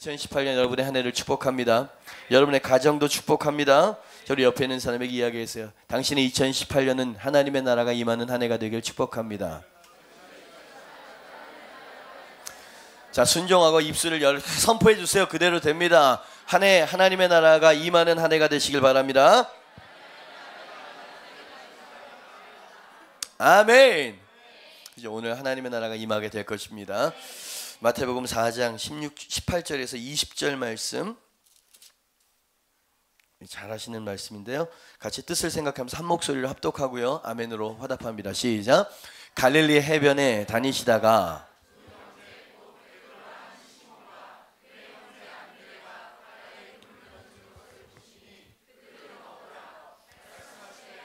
2018년 여러분의 한 해를 축복합니다. 여러분의 가정도 축복합니다. 저리 옆에 있는 사람에게 이야기했어요. 당신의 2018년은 하나님의 나라가 임하는 한 해가 되길 축복합니다. 자, 순종하고 입술을 선포해 주세요. 그대로 됩니다. 한 해 하나님의 나라가 임하는 한 해가 되시길 바랍니다. 아멘. 이제 오늘 하나님의 나라가 임하게 될 것입니다. 마태복음 4장 18절에서 20절 말씀, 잘 하시는 말씀인데요. 같이 뜻을 생각하면서 한 목소리로 합독하고요, 아멘으로 화답합니다. 시작. 갈릴리 해변에 다니시다가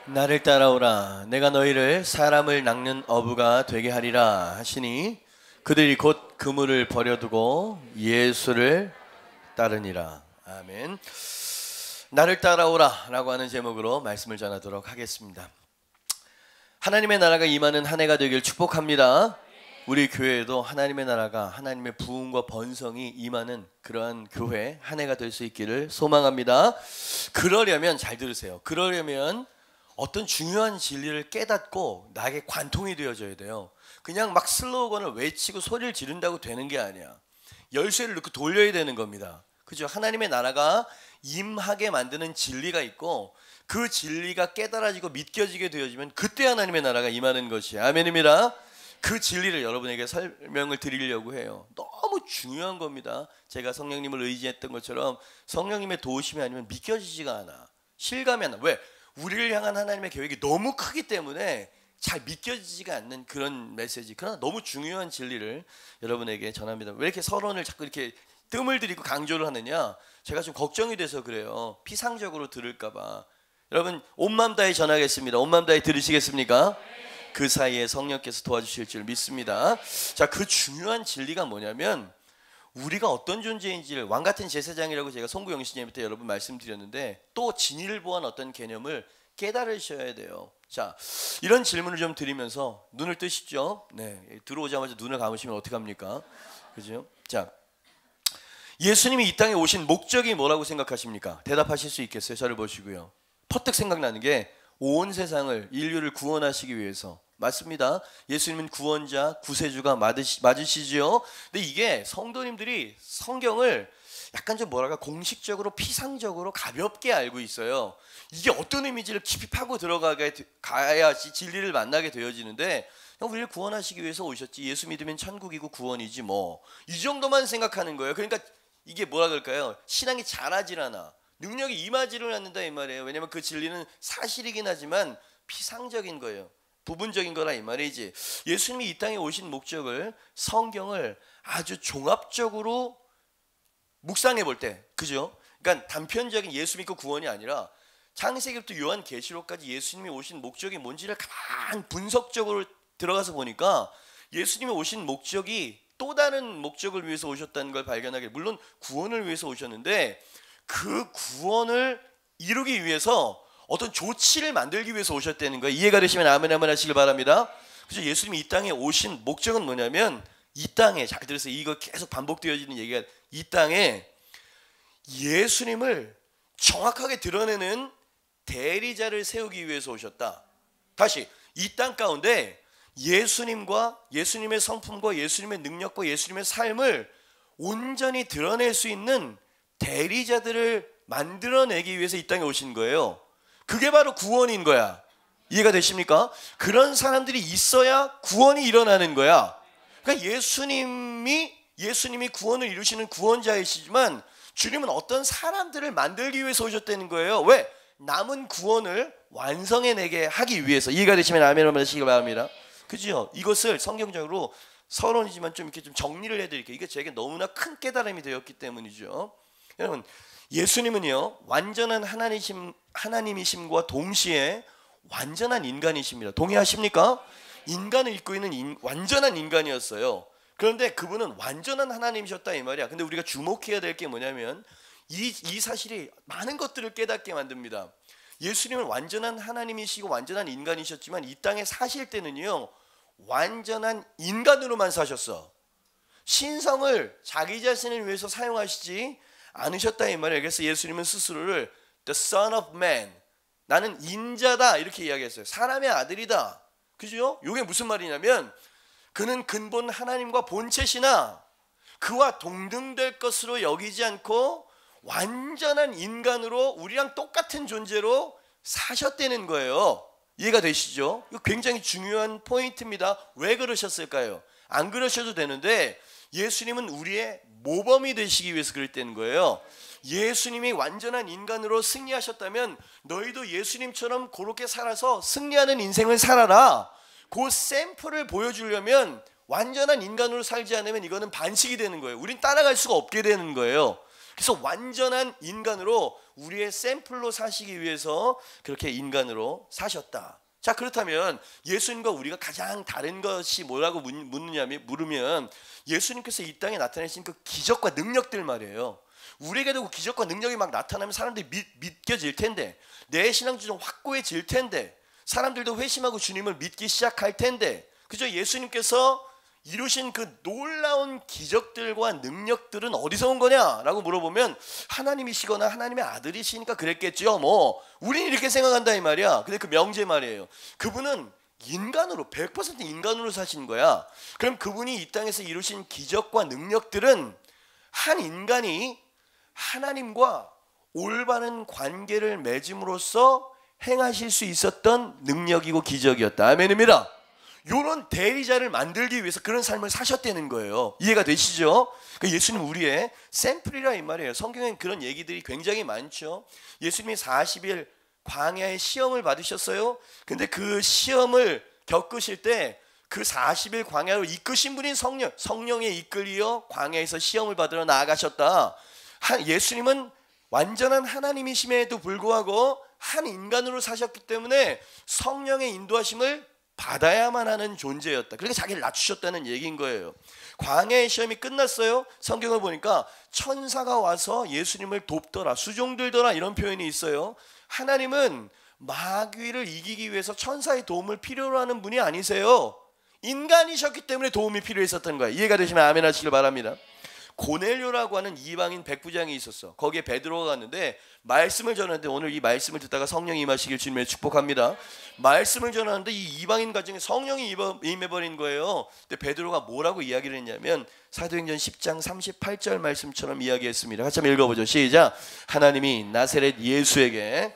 나를 따라오라. 내가 너희를 사람을 낚는 어부가 되게 하리라 하시니 그들이 곧 그물을 버려두고 예수를 따르니라. 아멘. 나를 따라오라 라고 하는 제목으로 말씀을 전하도록 하겠습니다. 하나님의 나라가 임하는 한 해가 되길 축복합니다. 우리 교회에도 하나님의 나라가, 하나님의 부흥과 번성이 임하는 그러한 교회 한 해가 될 수 있기를 소망합니다. 그러려면, 잘 들으세요, 그러려면 어떤 중요한 진리를 깨닫고 나에게 관통이 되어져야 돼요. 그냥 막 슬로건을 외치고 소리를 지른다고 되는 게 아니야. 열쇠를 넣고 돌려야 되는 겁니다. 그죠? 하나님의 나라가 임하게 만드는 진리가 있고, 그 진리가 깨달아지고 믿겨지게 되어지면 그때 하나님의 나라가 임하는 것이에요. 아멘입니다. 그 진리를 여러분에게 설명을 드리려고 해요. 너무 중요한 겁니다. 제가 성령님을 의지했던 것처럼 성령님의 도우심이 아니면 믿겨지지가 않아. 실감이 안 나. 왜? 우리를 향한 하나님의 계획이 너무 크기 때문에 잘 믿겨지지가 않는 그런 메시지, 그러나 너무 중요한 진리를 여러분에게 전합니다. 왜 이렇게 서론을 자꾸 이렇게 뜸을 들이고 강조를 하느냐? 제가 좀 걱정이 돼서 그래요. 피상적으로 들을까봐. 여러분, 온 마음 다해 전하겠습니다. 온 마음 다해 들으시겠습니까? 그 사이에 성령께서 도와주실 줄 믿습니다. 자, 그 중요한 진리가 뭐냐면, 우리가 어떤 존재인지를, 왕같은 제사장이라고 제가 송구영신님 때 여러분 말씀드렸는데, 또 진리를 보한 어떤 개념을 깨달으셔야 돼요. 자, 이런 질문을 좀 드리면서 눈을 뜨시죠. 네, 들어오자마자 눈을 감으시면 어떡합니까? 그죠? 자, 예수님이 이 땅에 오신 목적이 뭐라고 생각하십니까? 대답하실 수 있겠어요? 저를 보시고요. 퍼뜩 생각나는 게 온 세상을, 인류를 구원하시기 위해서. 맞습니다. 예수님은 구원자, 구세주가 맞으시죠. 근데 이게 성도님들이 성경을 약간 좀 공식적으로, 피상적으로 가볍게 알고 있어요. 이게 어떤 의미인지를 깊이 파고 가야지 진리를 만나게 되어지는데, 우리를 구원하시기 위해서 오셨지, 예수 믿으면 천국이고 구원이지 뭐, 이 정도만 생각하는 거예요. 그러니까 이게 그럴까요? 신앙이 자라질 않아. 능력이 임하지를 않는다 이 말이에요. 왜냐하면 그 진리는 사실이긴 하지만 피상적인 거예요. 부분적인 거라 이 말이지. 예수님이 이 땅에 오신 목적을, 성경을 아주 종합적으로 묵상해 볼 때, 그죠? 그러니까 단편적인 예수 믿고 구원이 아니라 창세기부터 요한계시록까지 예수님이 오신 목적이 뭔지를 가만 분석적으로 들어가서 보니까 예수님이 오신 목적이 또 다른 목적을 위해서 오셨다는 걸 발견하게, 물론 구원을 위해서 오셨는데 그 구원을 이루기 위해서 어떤 조치를 만들기 위해서 오셨다는 거예요. 이해가 되시면 아멘 한번 하시길 바랍니다. 그래서 예수님이 이 땅에 오신 목적은 뭐냐면, 이 땅에, 잘 들으세요, 이거 계속 반복되어지는 얘기가, 이 땅에 예수님을 정확하게 드러내는 대리자를 세우기 위해서 오셨다. 다시, 이 땅 가운데 예수님과 예수님의 성품과 예수님의 능력과 예수님의 삶을 온전히 드러낼 수 있는 대리자들을 만들어내기 위해서 이 땅에 오신 거예요. 그게 바로 구원인 거야. 이해가 되십니까? 그런 사람들이 있어야 구원이 일어나는 거야. 그러니까 예수님이 구원을 이루시는 구원자이시지만 주님은 어떤 사람들을 만들기 위해서 오셨다는 거예요. 왜? 남은 구원을 완성해내게 하기 위해서. 이해가 되시면 아멘 한번 하시기 바랍니다. 그죠? 이것을 성경적으로, 서론이지만 좀 이렇게 좀 정리를 해드릴게요. 이게 제게 너무나 큰 깨달음이 되었기 때문이죠. 여러분, 예수님은요, 완전한 하나님이심과 동시에 완전한 인간이십니다. 동의하십니까? 인간을 입고 있는 완전한 인간이었어요. 그런데 그분은 완전한 하나님이셨다 이 말이야. 근데 우리가 주목해야 될 게 뭐냐면, 이 사실이 많은 것들을 깨닫게 만듭니다. 예수님은 완전한 하나님이시고 완전한 인간이셨지만 이 땅에 사실 때는요, 완전한 인간으로만 사셨어. 신성을 자기 자신을 위해서 사용하시지 않으셨다 이 말이에요. 그래서 예수님은 스스로를 The Son of Man, 나는 인자다 이렇게 이야기했어요. 사람의 아들이다. 그죠? 이게 무슨 말이냐면 그는 근본 하나님과 본체시나 그와 동등될 것으로 여기지 않고 완전한 인간으로 우리랑 똑같은 존재로 사셨다는 거예요. 이해가 되시죠? 이거 굉장히 중요한 포인트입니다. 왜 그러셨을까요? 안 그러셔도 되는데 예수님은 우리의 모범이 되시기 위해서 그랬다는 거예요. 예수님이 완전한 인간으로 승리하셨다면 너희도 예수님처럼 그렇게 살아서 승리하는 인생을 살아라. 그 샘플을 보여주려면 완전한 인간으로 살지 않으면 이거는 반칙이 되는 거예요. 우린 따라갈 수가 없게 되는 거예요. 그래서 완전한 인간으로 우리의 샘플로 사시기 위해서 그렇게 인간으로 사셨다. 자, 그렇다면 예수님과 우리가 가장 다른 것이 뭐라고 물으면 예수님께서 이 땅에 나타내신 그 기적과 능력들 말이에요. 우리에게도 그 기적과 능력이 막 나타나면 사람들이 믿겨질 텐데, 내 신앙도 좀 확고해질 텐데, 사람들도 회심하고 주님을 믿기 시작할 텐데, 그죠? 예수님께서 이루신 그 놀라운 기적들과 능력들은 어디서 온 거냐라고 물어보면 하나님이시거나 하나님의 아들이시니까 그랬겠죠. 뭐 우린 이렇게 생각한다 이 말이야. 근데 그 명제 말이에요. 그분은 인간으로 100% 인간으로 사신 거야. 그럼 그분이 이 땅에서 이루신 기적과 능력들은 한 인간이 하나님과 올바른 관계를 맺음으로써 행하실 수 있었던 능력이고 기적이었다. 아멘입니다. 이런 대리자를 만들기 위해서 그런 삶을 사셨다는 거예요. 이해가 되시죠? 그러니까 예수님 우리의 샘플이라 이 말이에요. 성경엔 그런 얘기들이 굉장히 많죠. 예수님이 40일 광야의 시험을 받으셨어요. 근데 그 시험을 겪으실 때 그 40일 광야로 이끄신 분이 성령에 이끌려 광야에서 시험을 받으러 나아가셨다. 예수님은 완전한 하나님이심에도 불구하고 한 인간으로 사셨기 때문에 성령의 인도하심을 받아야만 하는 존재였다. 그러니까 자기를 낮추셨다는 얘기인 거예요. 광야의 시험이 끝났어요. 성경을 보니까 천사가 와서 예수님을 돕더라, 수종들더라 이런 표현이 있어요. 하나님은 마귀를 이기기 위해서 천사의 도움을 필요로 하는 분이 아니세요. 인간이셨기 때문에 도움이 필요했었던 거예요. 이해가 되시면 아멘 하시길 바랍니다. 고넬료라고 하는 이방인 백부장이 있었어. 거기에 베드로가 갔는데 말씀을 전하는데, 오늘 이 말씀을 듣다가 성령이 임하시길 주님의 축복합니다. 말씀을 전하는데 이 이방인 가정에 성령이 임해버린 거예요. 근데 베드로가 뭐라고 이야기를 했냐면 사도행전 10장 38절 말씀처럼 이야기했습니다. 같이 한번 읽어보죠. 시작. 하나님이 나사렛 예수에게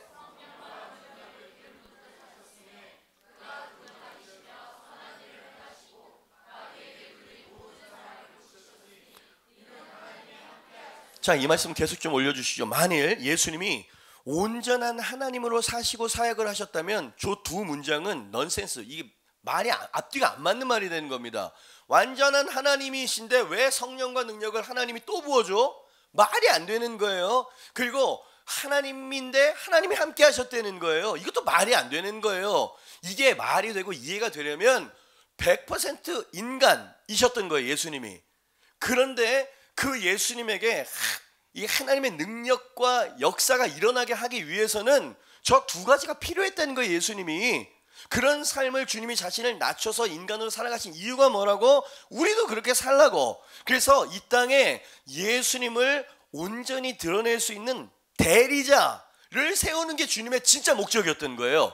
자, 이 말씀 계속 좀 올려주시죠. 만일 예수님이 온전한 하나님으로 사시고 사역을 하셨다면 저 두 문장은 넌센스, 이게 말이 앞뒤가 안 맞는 말이 되는 겁니다. 완전한 하나님이신데 왜 성령과 능력을 하나님이 또 부어줘? 말이 안 되는 거예요. 그리고 하나님인데 하나님이 함께 하셨다는 거예요. 이것도 말이 안 되는 거예요. 이게 말이 되고 이해가 되려면 100% 인간이셨던 거예요, 예수님이. 그런데 그 예수님에게 이 하나님의 능력과 역사가 일어나게 하기 위해서는 저 두 가지가 필요했다는 거예요. 예수님이 그런 삶을, 주님이 자신을 낮춰서 인간으로 살아가신 이유가 뭐라고? 우리도 그렇게 살라고. 그래서 이 땅에 예수님을 온전히 드러낼 수 있는 대리자를 세우는 게 주님의 진짜 목적이었던 거예요.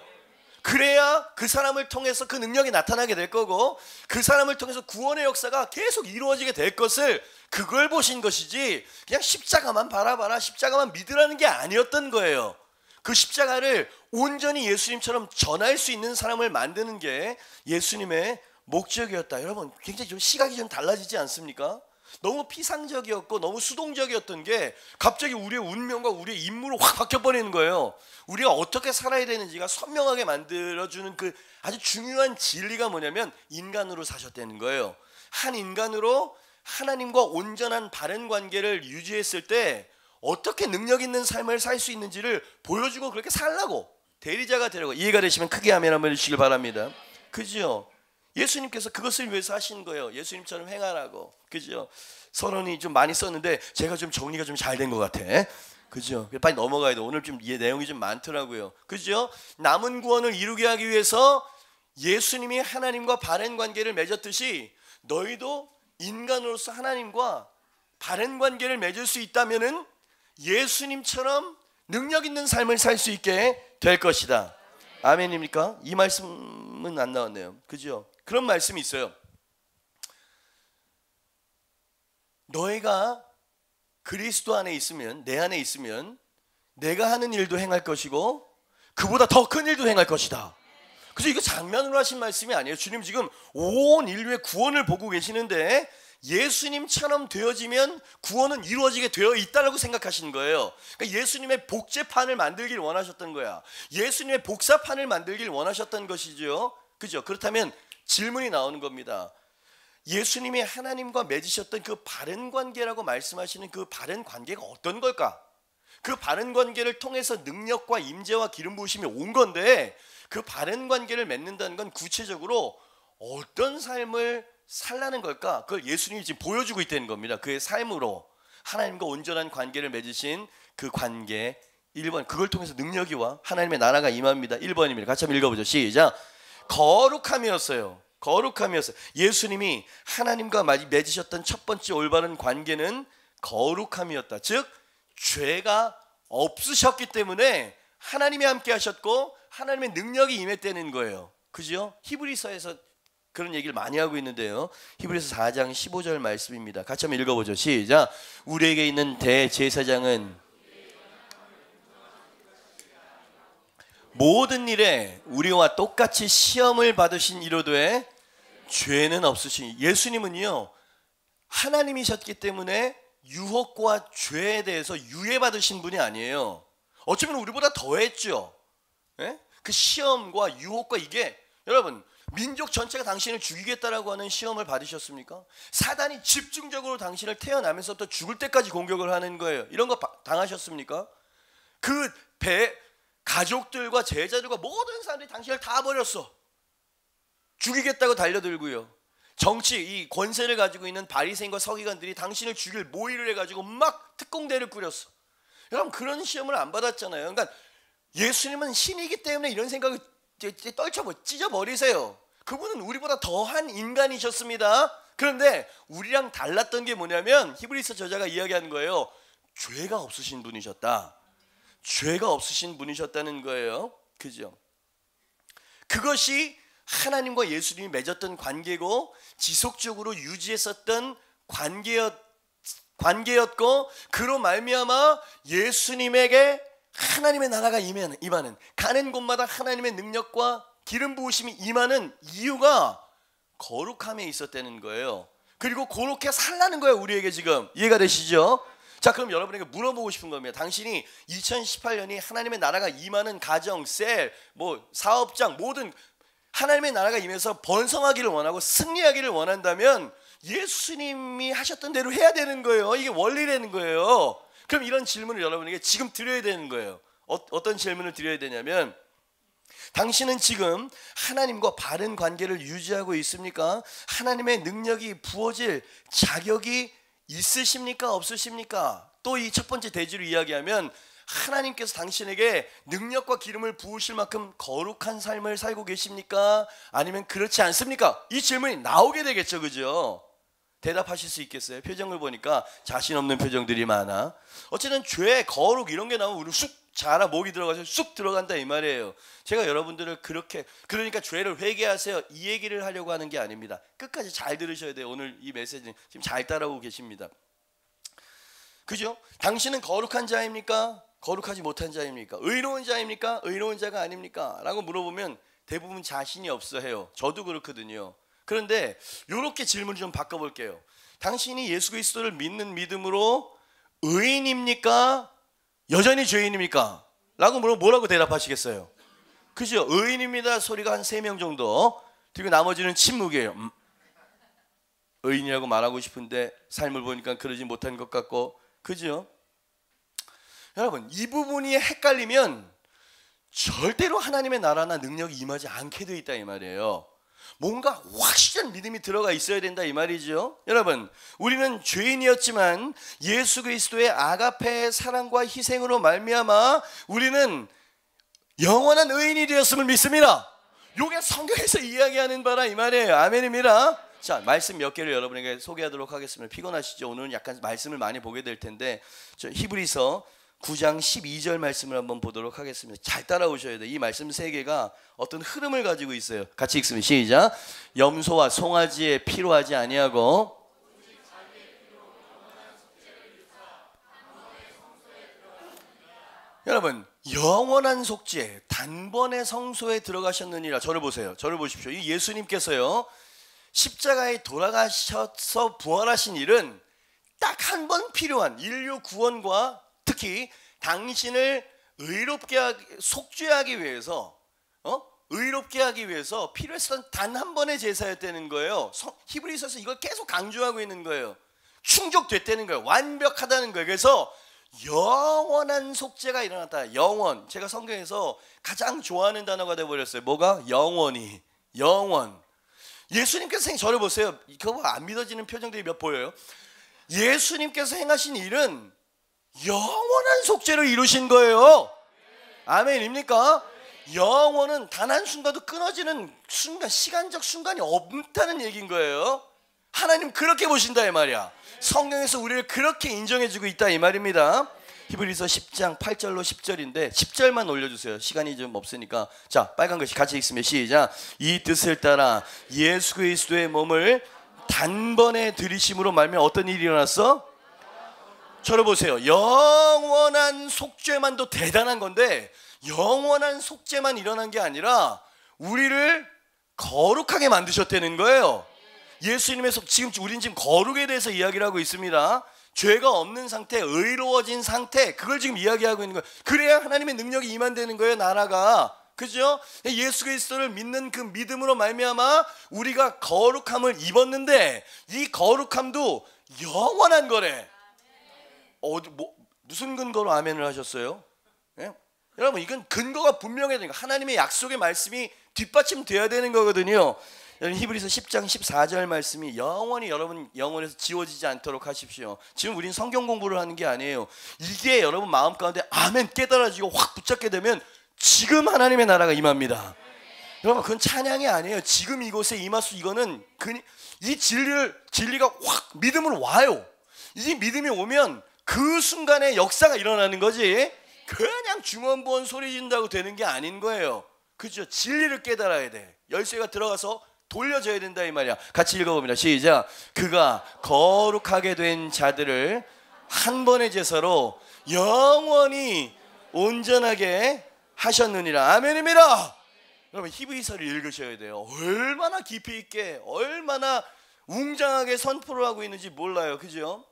그래야 그 사람을 통해서 그 능력이 나타나게 될 거고, 그 사람을 통해서 구원의 역사가 계속 이루어지게 될 것을, 그걸 보신 것이지 그냥 십자가만 바라봐라, 십자가만 믿으라는 게 아니었던 거예요. 그 십자가를 온전히 예수님처럼 전할 수 있는 사람을 만드는 게 예수님의 목적이었다. 여러분, 굉장히 좀 시각이 좀 달라지지 않습니까? 너무 피상적이었고 너무 수동적이었던 게 갑자기 우리의 운명과 우리의 임무로 확 바뀌어버리는 거예요. 우리가 어떻게 살아야 되는지가 선명하게 만들어주는 그 아주 중요한 진리가 뭐냐면 인간으로 사셨다는 거예요. 한 인간으로 하나님과 온전한 바른 관계를 유지했을 때 어떻게 능력 있는 삶을 살 수 있는지를 보여주고 그렇게 살라고, 대리자가 되라고. 이해가 되시면 크게 아멘 한번 해주시길 바랍니다. 그죠? 예수님께서 그것을 위해서 하신 거예요. 예수님처럼 행하라고. 그죠? 선언이 좀 많이 썼는데 제가 좀 정리가 좀 잘 된 것 같아. 그죠? 빨리 넘어가야 돼. 오늘 좀 내용이 좀 많더라고요. 그죠? 남은 구원을 이루게 하기 위해서 예수님이 하나님과 바른 관계를 맺었듯이 너희도 인간으로서 하나님과 바른 관계를 맺을 수 있다면은 예수님처럼 능력 있는 삶을 살 수 있게 될 것이다. 아멘입니까? 이 말씀은 안 나왔네요. 그죠? 그런 말씀이 있어요. 너희가 그리스도 안에 있으면, 내 안에 있으면 내가 하는 일도 행할 것이고 그보다 더 큰 일도 행할 것이다. 그래서 이거 장면으로 하신 말씀이 아니에요. 주님 지금 온 인류의 구원을 보고 계시는데 예수님처럼 되어지면 구원은 이루어지게 되어 있다라고 생각하시는 거예요. 그러니까 예수님의 복제판을 만들길 원하셨던 거야. 예수님의 복사판을 만들길 원하셨던 것이죠. 그죠? 그렇다면 질문이 나오는 겁니다. 예수님이 하나님과 맺으셨던 그 바른 관계라고 말씀하시는 그 바른 관계가 어떤 걸까? 그 바른 관계를 통해서 능력과 임재와 기름 부으심이 온 건데 그 바른 관계를 맺는다는 건 구체적으로 어떤 삶을 살라는 걸까? 그걸 예수님이 지금 보여주고 있다는 겁니다. 그의 삶으로 하나님과 온전한 관계를 맺으신 그 관계 1번, 그걸 통해서 능력이 와 하나님의 나라가 임합니다. 1번입니다. 같이 한번 읽어보죠. 시작. 거룩함이었어요. 거룩함이었어요. 예수님이 하나님과 맺으셨던 첫 번째 올바른 관계는 거룩함이었다. 즉 죄가 없으셨기 때문에 하나님이 함께 하셨고 하나님의 능력이 임했다는 거예요. 그죠? 히브리서에서 그런 얘기를 많이 하고 있는데요. 히브리서 4장 15절 말씀입니다. 같이 한번 읽어보죠. 시작. 우리에게 있는 대제사장은 모든 일에 우리와 똑같이 시험을 받으신 이로되 죄는 없으시니. 예수님은요 하나님이셨기 때문에 유혹과 죄에 대해서 유예받으신 분이 아니에요. 어쩌면 우리보다 더했죠. 예? 그 시험과 유혹과 이게 여러분 민족 전체가 당신을 죽이겠다라고 하는 시험을 받으셨습니까? 사단이 집중적으로 당신을 태어나면서부터 죽을 때까지 공격을 하는 거예요. 이런 거 당하셨습니까? 그 가족들과 제자들과 모든 사람들이 당신을 다 버렸어. 죽이겠다고 달려들고요. 정치 이 권세를 가지고 있는 바리새인과 서기관들이 당신을 죽일 모의를 해가지고 막 특공대를 꾸렸어. 여러분 그런 시험을 안 받았잖아요. 그러니까 예수님은 신이기 때문에 이런 생각을 찢어버리세요. 그분은 우리보다 더한 인간이셨습니다. 그런데 우리랑 달랐던 게 뭐냐면 히브리서 저자가 이야기하는 거예요. 죄가 없으신 분이셨다. 죄가 없으신 분이셨다는 거예요. 그죠? 그것이 하나님과 예수님이 맺었던 관계고 지속적으로 유지했었던 관계였고 그로 말미암아 예수님에게 하나님의 나라가 임하는 가는 곳마다 하나님의 능력과 기름 부으심이 임하는 이유가 거룩함에 있었다는 거예요. 그리고 그렇게 살라는 거예요. 우리에게 지금 이해가 되시죠? 자 그럼 여러분에게 물어보고 싶은 겁니다. 당신이 2018년이 하나님의 나라가 임하는 가정, 셀, 사업장 모든 하나님의 나라가 임해서 번성하기를 원하고 승리하기를 원한다면 예수님이 하셨던 대로 해야 되는 거예요. 이게 원리라는 거예요. 그럼 이런 질문을 여러분에게 지금 드려야 되는 거예요. 어떤 질문을 드려야 되냐면 당신은 지금 하나님과 바른 관계를 유지하고 있습니까? 하나님의 능력이 부어질 자격이 있으십니까? 없으십니까? 또 이 첫 번째 대지로 이야기하면 하나님께서 당신에게 능력과 기름을 부으실 만큼 거룩한 삶을 살고 계십니까? 아니면 그렇지 않습니까? 이 질문이 나오게 되겠죠. 그죠? 대답하실 수 있겠어요? 표정을 보니까 자신 없는 표정들이 많아. 어쨌든 죄, 거룩 이런 게 나오면 우리 쑥 자라 목이 들어가서 쑥 들어간다 이 말이에요. 제가 여러분들을 그러니까 죄를 회개하세요 이 얘기를 하려고 하는 게 아닙니다. 끝까지 잘 들으셔야 돼요. 오늘 이 메시지 지금 잘 따라오고 계십니다. 그죠? 당신은 거룩한 자입니까? 거룩하지 못한 자입니까? 의로운 자입니까? 의로운 자가 아닙니까? 라고 물어보면 대부분 자신이 없어 해요. 저도 그렇거든요. 그런데 이렇게 질문을 좀 바꿔볼게요. 당신이 예수 그리스도를 믿는 믿음으로 의인입니까? 여전히 죄인입니까? 라고 물어보면 뭐라고 대답하시겠어요? 그죠? 의인입니다 소리가 한 3명 정도. 그리고 나머지는 침묵이에요. 의인이라고 말하고 싶은데 삶을 보니까 그러지 못한 것 같고. 그죠? 여러분 이 부분이 헷갈리면 절대로 하나님의 나라나 능력이 임하지 않게 돼 있다 이 말이에요. 뭔가 확실한 믿음이 들어가 있어야 된다 이 말이죠. 여러분 우리는 죄인이었지만 예수 그리스도의 아가페의 사랑과 희생으로 말미암아 우리는 영원한 의인이 되었음을 믿습니다. 이게 성경에서 이야기하는 바라 이 말이에요. 아멘입니다. 자, 말씀 몇 개를 여러분에게 소개하도록 하겠습니다. 피곤하시죠? 오늘은 약간 말씀을 많이 보게 될 텐데, 저 히브리서 9장 12절 말씀을 한번 보도록 하겠습니다. 잘 따라오셔야 돼요. 이 말씀 세 개가 어떤 흐름을 가지고 있어요. 같이 읽습니다. 시작. 염소와 송아지에 피로하지 아니하고 여러분, 영원한 속죄 단번에 성소에 들어가셨느니라. 저를 보세요. 저를 보십시오. 이 예수님께서요, 십자가에 돌아가셔서 부활하신 일은 딱 한 번 필요한 인류 구원과 특히 당신을 속죄하기 위해서, 의롭게 하기 위해서 필요했던 단 한 번의 제사였다는 거예요. 히브리서에서 이걸 계속 강조하고 있는 거예요. 충족됐다는 거예요. 완벽하다는 거예요. 그래서 영원한 속죄가 일어났다. 영원. 제가 성경에서 가장 좋아하는 단어가 되어버렸어요. 뭐가? 영원히. 영원. 예수님께서 저를 보세요. 그거 안 믿어지는 표정들이 몇 보여요? 예수님께서 행하신 일은 영원한 속죄를 이루신 거예요. 아멘입니까? 영원은 단 한순간도 끊어지는 순간, 시간적 순간이 없다는 얘기인 거예요. 하나님 그렇게 보신다 이 말이야. 성경에서 우리를 그렇게 인정해주고 있다 이 말입니다. 히브리서 10장 8절로 10절인데 10절만 올려주세요. 시간이 좀 없으니까. 자, 빨간 글씨 같이 읽으면 시작. 이 뜻을 따라 예수 그리스도의 몸을 단번에 들이심으로 말미암아 어떤 일이 일어났어? 저를 보세요. 영원한 속죄만도 대단한 건데 영원한 속죄만 일어난 게 아니라 우리를 거룩하게 만드셨다는 거예요. 예수님의 지금 거룩에 대해서 이야기를 하고 있습니다. 죄가 없는 상태, 의로워진 상태, 그걸 지금 이야기하고 있는 거예요. 그래야 하나님의 능력이 임한다는 거예요, 나라가. 그죠? 예수 그리스도를 믿는 그 믿음으로 말미암아 우리가 거룩함을 입었는데 이 거룩함도 영원한 거래. 무슨 근거로 아멘을 하셨어요? 예? 여러분, 이건 근거가 분명해야 되니까 하나님의 약속의 말씀이 뒷받침돼야 되는 거거든요. 히브리서 10장 14절 말씀이 영원히 여러분 영혼에서 지워지지 않도록 하십시오. 지금 우린 성경 공부를 하는 게 아니에요. 이게 여러분 마음 가운데 아멘 깨달아지고 확 붙잡게 되면 지금 하나님의 나라가 임합니다. 여러분, 그건 찬양이 아니에요. 지금 이곳에 임할 수, 이거는 이 진리가 확 믿음으로 와요. 이 믿음이 오면 그 순간에 역사가 일어나는 거지, 그냥 중언부언 소리 진다고 되는 게 아닌 거예요. 그죠? 진리를 깨달아야 돼. 열쇠가 들어가서 돌려줘야 된다 이 말이야. 같이 읽어봅니다. 시작. 그가 거룩하게 된 자들을 한 번의 제사로 영원히 온전하게 하셨느니라. 아멘입니다. 여러분, 히브리서를 읽으셔야 돼요. 얼마나 깊이 있게, 얼마나 웅장하게 선포를 하고 있는지 몰라요. 그죠?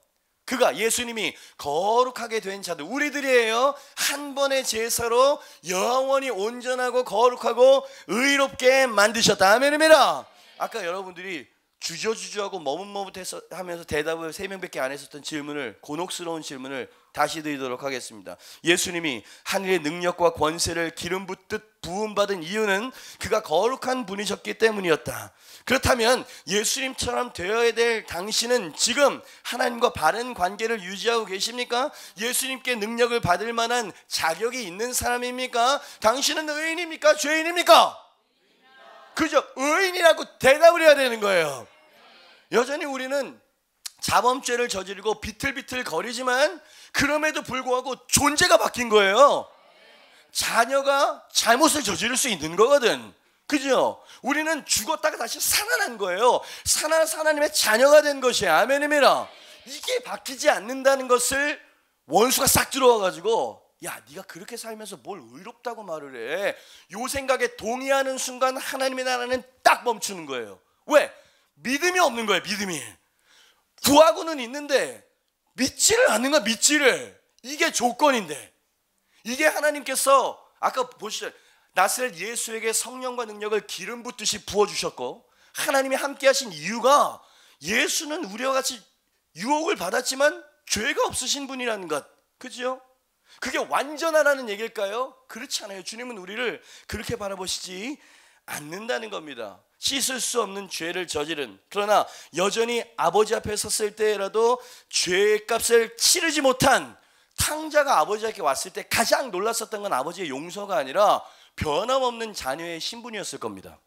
그가, 예수님이 거룩하게 된 자들, 우리들이에요. 한 번의 제사로 영원히 온전하고 거룩하고 의롭게 만드셨다. 아멘입니다. 아까 여러분들이 주저주저하고 머뭇머뭇해서 하면서 대답을 3명밖에 안 했었던 질문을, 곤혹스러운 질문을 다시 드리도록 하겠습니다. 예수님이 하늘의 능력과 권세를 기름 붓듯 부음받은 이유는 그가 거룩한 분이셨기 때문이었다. 그렇다면 예수님처럼 되어야 될 당신은 지금 하나님과 바른 관계를 유지하고 계십니까? 예수님께 능력을 받을 만한 자격이 있는 사람입니까? 당신은 의인입니까? 죄인입니까? 그죠? 의인이라고 대답을 해야 되는 거예요. 여전히 우리는 자범죄를 저지르고 비틀비틀 거리지만 그럼에도 불구하고 존재가 바뀐 거예요. 자녀가 잘못을 저지를 수 있는 거거든. 그죠? 우리는 죽었다가 다시 살아난 거예요. 살아나서 하나님의 자녀가 된 것이에요. 아멘입니다. 이게 바뀌지 않는다는 것을 원수가 싹 들어와가지고, 야, 네가 그렇게 살면서 뭘 의롭다고 말을 해? 요 생각에 동의하는 순간 하나님의 나라는 딱 멈추는 거예요. 왜? 믿음이 없는 거예요. 믿음이. 구하고는 있는데 믿지를 않는 거야. 믿지를. 이게 조건인데, 이게 하나님께서 아까 보시죠, 나사렛 예수에게 성령과 능력을 기름 붓듯이 부어주셨고, 하나님이 함께 하신 이유가 예수는 우리와 같이 유혹을 받았지만 죄가 없으신 분이라는 것. 그죠? 그게 완전하라는 얘기일까요? 그렇지 않아요. 주님은 우리를 그렇게 바라보시지 않는다는 겁니다. 씻을 수 없는 죄를 저지른, 그러나 여전히 아버지 앞에 섰을 때라도 죄값을 치르지 못한 탕자가 아버지에게 왔을 때 가장 놀랐었던 건 아버지의 용서가 아니라 변함없는 자녀의 신분이었을 겁니다.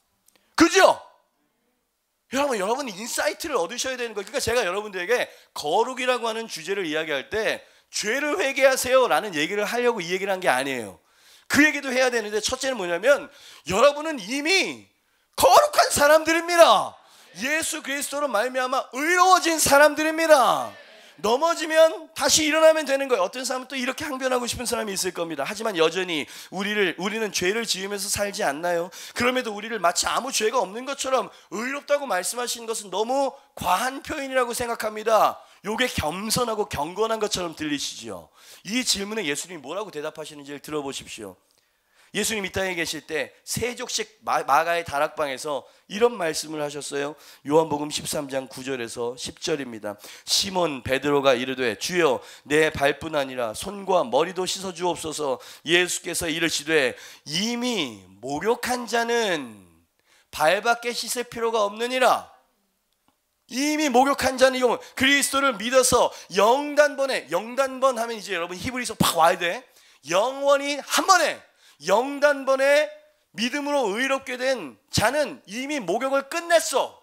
그죠? 여러분 인사이트를 얻으셔야 되는 거예요. 그러니까 제가 여러분들에게 거룩이라고 하는 주제를 이야기할 때 죄를 회개하세요 라는 얘기를 하려고 이 얘기를 한 게 아니에요. 그 얘기도 해야 되는데, 첫째는 뭐냐면 여러분은 이미 거룩한 사람들입니다. 예수 그리스도로 말미암아 의로워진 사람들입니다. 넘어지면 다시 일어나면 되는 거예요. 어떤 사람은 또 이렇게 항변하고 싶은 사람이 있을 겁니다. 하지만 여전히 우리는 죄를 지으면서 살지 않나요? 그럼에도 우리를 마치 아무 죄가 없는 것처럼 의롭다고 말씀하시는 것은 너무 과한 표현이라고 생각합니다. 요게 겸손하고 경건한 것처럼 들리시죠? 이 질문에 예수님이 뭐라고 대답하시는지를 들어보십시오. 예수님 이 땅에 계실 때 세족식 마가의 다락방에서 이런 말씀을 하셨어요. 요한복음 13장 9절에서 10절입니다. 시몬 베드로가 이르되 주여 내 발뿐 아니라 손과 머리도 씻어 주옵소서. 예수께서 이르시되 이미 목욕한 자는 발밖에 씻을 필요가 없느니라. 이미 목욕한 자는, 이거 그리스도를 믿어서 영단번 하면 이제 여러분 히브리서 팍 와야 돼. 영원히 한 번에 영단번에 믿음으로 의롭게 된 자는 이미 목욕을 끝냈어.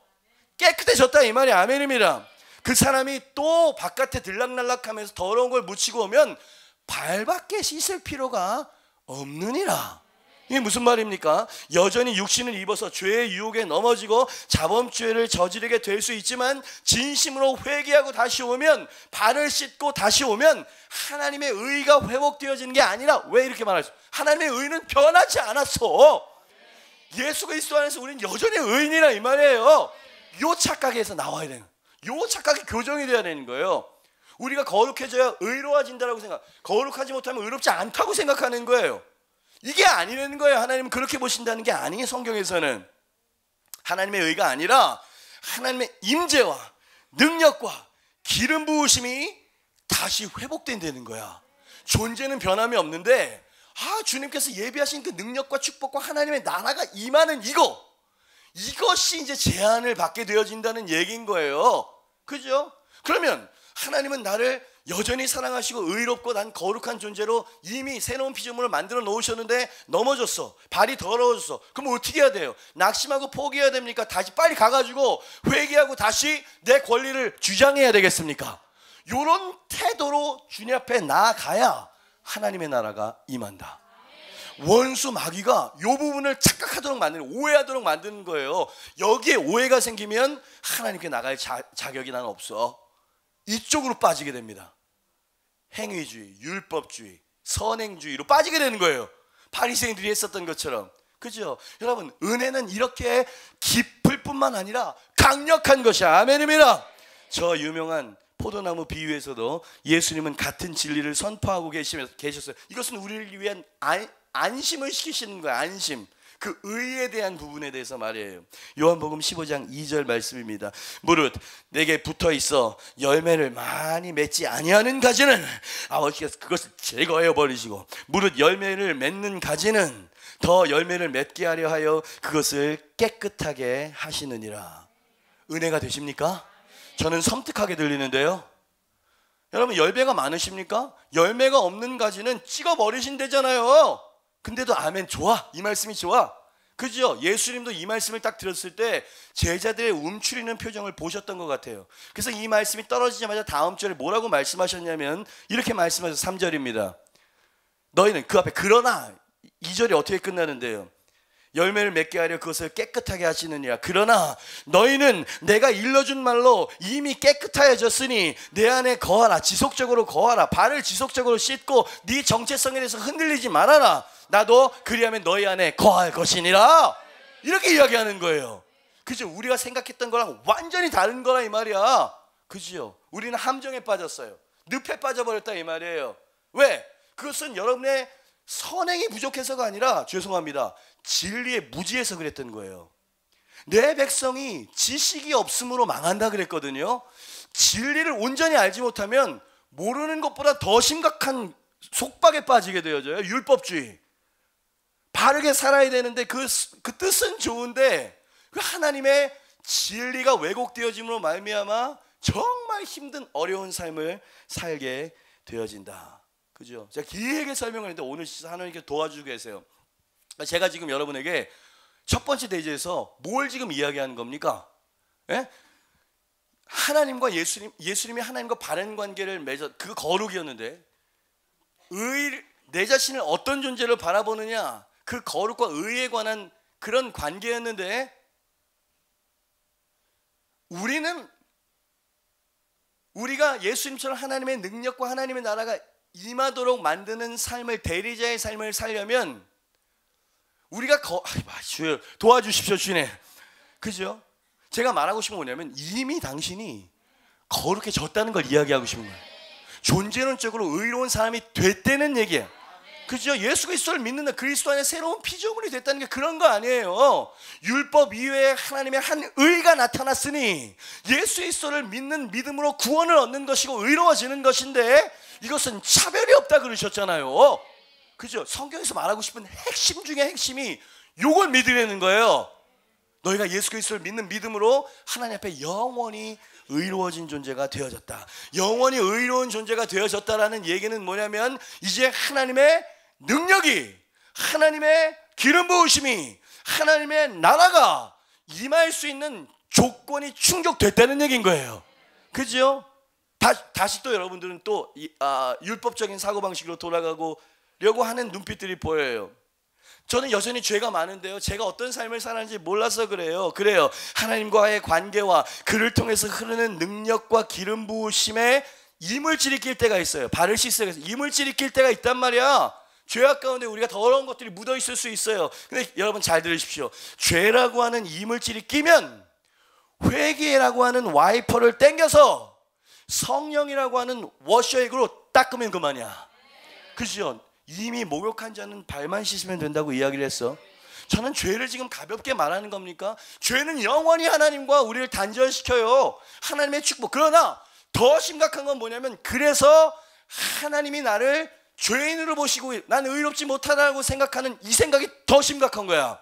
깨끗해졌다 이 말이 아멘입니다. 그 사람이 또 바깥에 들락날락하면서 더러운 걸 묻히고 오면 발밖에 씻을 필요가 없느니라. 이게 무슨 말입니까? 여전히 육신을 입어서 죄의 유혹에 넘어지고 자범죄를 저지르게 될 수 있지만 진심으로 회개하고 다시 오면, 발을 씻고 다시 오면 하나님의 의가 회복되어지는 게 아니라, 왜 이렇게 말하죠? 하나님의 의는 변하지 않았어. 예수 그리스도 안에서 우리는 여전히 의인이라 이 말이에요. 요 착각에서 나와야 되는, 요 착각이 교정이 돼야 되는 거예요. 우리가 거룩해져야 의로워진다고 생각, 거룩하지 못하면 의롭지 않다고 생각하는 거예요. 이게 아니라는 거예요. 하나님은 그렇게 보신다는 게 아니에요. 성경에서는 하나님의 의가 아니라 하나님의 임재와 능력과 기름 부으심이 다시 회복된다는 거야. 존재는 변함이 없는데, 주님께서 예비하신 그 능력과 축복과 하나님의 나라가 임하는 이것이 이제 제한을 받게 되어진다는 얘기인 거예요. 그죠? 그러면 하나님은 나를 여전히 사랑하시고 의롭고 난 거룩한 존재로 이미 새로운 피조물을 만들어 놓으셨는데 넘어졌어. 발이 더러워졌어. 그럼 어떻게 해야 돼요? 낙심하고 포기해야 됩니까? 다시 빨리 가가지고 회개하고 다시 내 권리를 주장해야 되겠습니까? 이런 태도로 주님 앞에 나아가야 하나님의 나라가 임한다. 원수 마귀가 이 부분을 착각하도록 만드는, 오해하도록 만드는 거예요. 여기에 오해가 생기면 하나님께 나갈 자격이 난 없어. 이쪽으로 빠지게 됩니다. 행위주의, 율법주의, 선행주의로 빠지게 되는 거예요. 바리새인들이 했었던 것처럼. 그죠? 여러분, 은혜는 이렇게 깊을 뿐만 아니라 강력한 것이야. 아멘입니다. 저 유명한 포도나무 비유에서도 예수님은 같은 진리를 선포하고 계셨어요. 이것은 우리를 위한 안심을 시키시는 거예요. 안심. 그 의에 대한 부분에 대해서 말이에요. 요한복음 15장 2절 말씀입니다. 무릇 내게 붙어 있어 열매를 많이 맺지 아니하는 가지는 아버지께서 그것을 제거해 버리시고, 무릇 열매를 맺는 가지는 더 열매를 맺게 하려 하여 그것을 깨끗하게 하시느니라. 은혜가 되십니까? 저는 섬뜩하게 들리는데요. 여러분, 열매가 많으십니까? 열매가 없는 가지는 찍어 버리신대잖아요. 근데도 아멘, 좋아. 이 말씀이 좋아. 그죠? 예수님도 이 말씀을 딱 들었을 때 제자들의 움츠리는 표정을 보셨던 것 같아요. 그래서 이 말씀이 떨어지자마자 다음 절에 뭐라고 말씀하셨냐면 이렇게 말씀하셔서 3절입니다. 너희는, 그 앞에 그러나 2절이 어떻게 끝나는데요? 열매를 맺게 하려 그것을 깨끗하게 하시느니라. 그러나 너희는 내가 일러준 말로 이미 깨끗하여졌으니 내 안에 거하라. 지속적으로 거하라. 발을 지속적으로 씻고 네 정체성에 대해서 흔들리지 말아라. 나도 그리하면 너희 안에 거할 것이니라. 이렇게 이야기하는 거예요. 그죠? 우리가 생각했던 거랑 완전히 다른 거라 이 말이야. 그죠? 우리는 함정에 빠졌어요. 늪에 빠져버렸다 이 말이에요. 왜? 그것은 여러분의 선행이 부족해서가 아니라, 죄송합니다, 진리의 무지에서 그랬던 거예요. 내 백성이 지식이 없음으로 망한다 그랬거든요. 진리를 온전히 알지 못하면 모르는 것보다 더 심각한 속박에 빠지게 되어져요. 율법주의. 바르게 살아야 되는데 그 뜻은 좋은데 그 하나님의 진리가 왜곡되어짐으로 말미암아 정말 힘든 어려운 삶을 살게 되어진다. 그죠? 제가 길게 설명을 했는데 오늘 하나님께 도와주고 계세요. 제가 지금 여러분에게 첫 번째 대지에서 뭘 지금 이야기하는 겁니까? 예? 하나님과 예수님이 하나님과 바른 관계를 맺었, 그 거룩이었는데 내 자신을 어떤 존재로 바라보느냐, 그 거룩과 의에 관한 그런 관계였는데, 우리가 예수님처럼 하나님의 능력과 하나님의 나라가 임하도록 만드는 삶을, 대리자의 삶을 살려면 우리가 주여 도와주십시오 주님. 그죠? 제가 말하고 싶은 건 뭐냐면 이미 당신이 거룩해졌다는 걸 이야기하고 싶은 거예요. 존재론적으로 의로운 사람이 됐다는 얘기예요. 그죠? 예수 그리스도를 믿는다, 그리스도 안에 새로운 피조물이 됐다는 게 그런 거 아니에요. 율법 이외에 하나님의 한 의가 나타났으니 예수 그리스도를 믿는 믿음으로 구원을 얻는 것이고 의로워지는 것인데, 이것은 차별이 없다 그러셨잖아요. 그죠? 성경에서 말하고 싶은 핵심 중에 핵심이 요걸 믿으려는 거예요. 너희가 예수 그리스도를 믿는 믿음으로 하나님 앞에 영원히 의로워진 존재가 되어졌다. 영원히 의로운 존재가 되어졌다라는 얘기는 뭐냐면, 이제 하나님의 능력이, 하나님의 기름 부으심이, 하나님의 나라가 임할 수 있는 조건이 충족됐다는 얘기인 거예요. 그죠? 다시 또 여러분들은 또 율법적인 사고방식으로 돌아가려고 하는 눈빛들이 보여요. 저는 여전히 죄가 많은데요, 제가 어떤 삶을 살았는지 몰라서 그래요. 하나님과의 관계와 그를 통해서 흐르는 능력과 기름 부으심에 이물질이 낄 때가 있어요. 발을 씻어야 해서 이물질이 낄 때가 있단 말이야. 죄악 가운데 우리가 더러운 것들이 묻어 있을 수 있어요. 근데 여러분 잘 들으십시오. 죄라고 하는 이물질이 끼면 회개라고 하는 와이퍼를 당겨서 성령이라고 하는 워셔액으로 닦으면 그만이야. 그죠? 이미 목욕한 자는 발만 씻으면 된다고 이야기를 했어. 저는 죄를 지금 가볍게 말하는 겁니까? 죄는 영원히 하나님과 우리를 단절시켜요. 하나님의 축복. 그러나 더 심각한 건 뭐냐면, 그래서 하나님이 나를 죄인으로 보시고 난 의롭지 못하다고 생각하는 이 생각이 더 심각한 거야.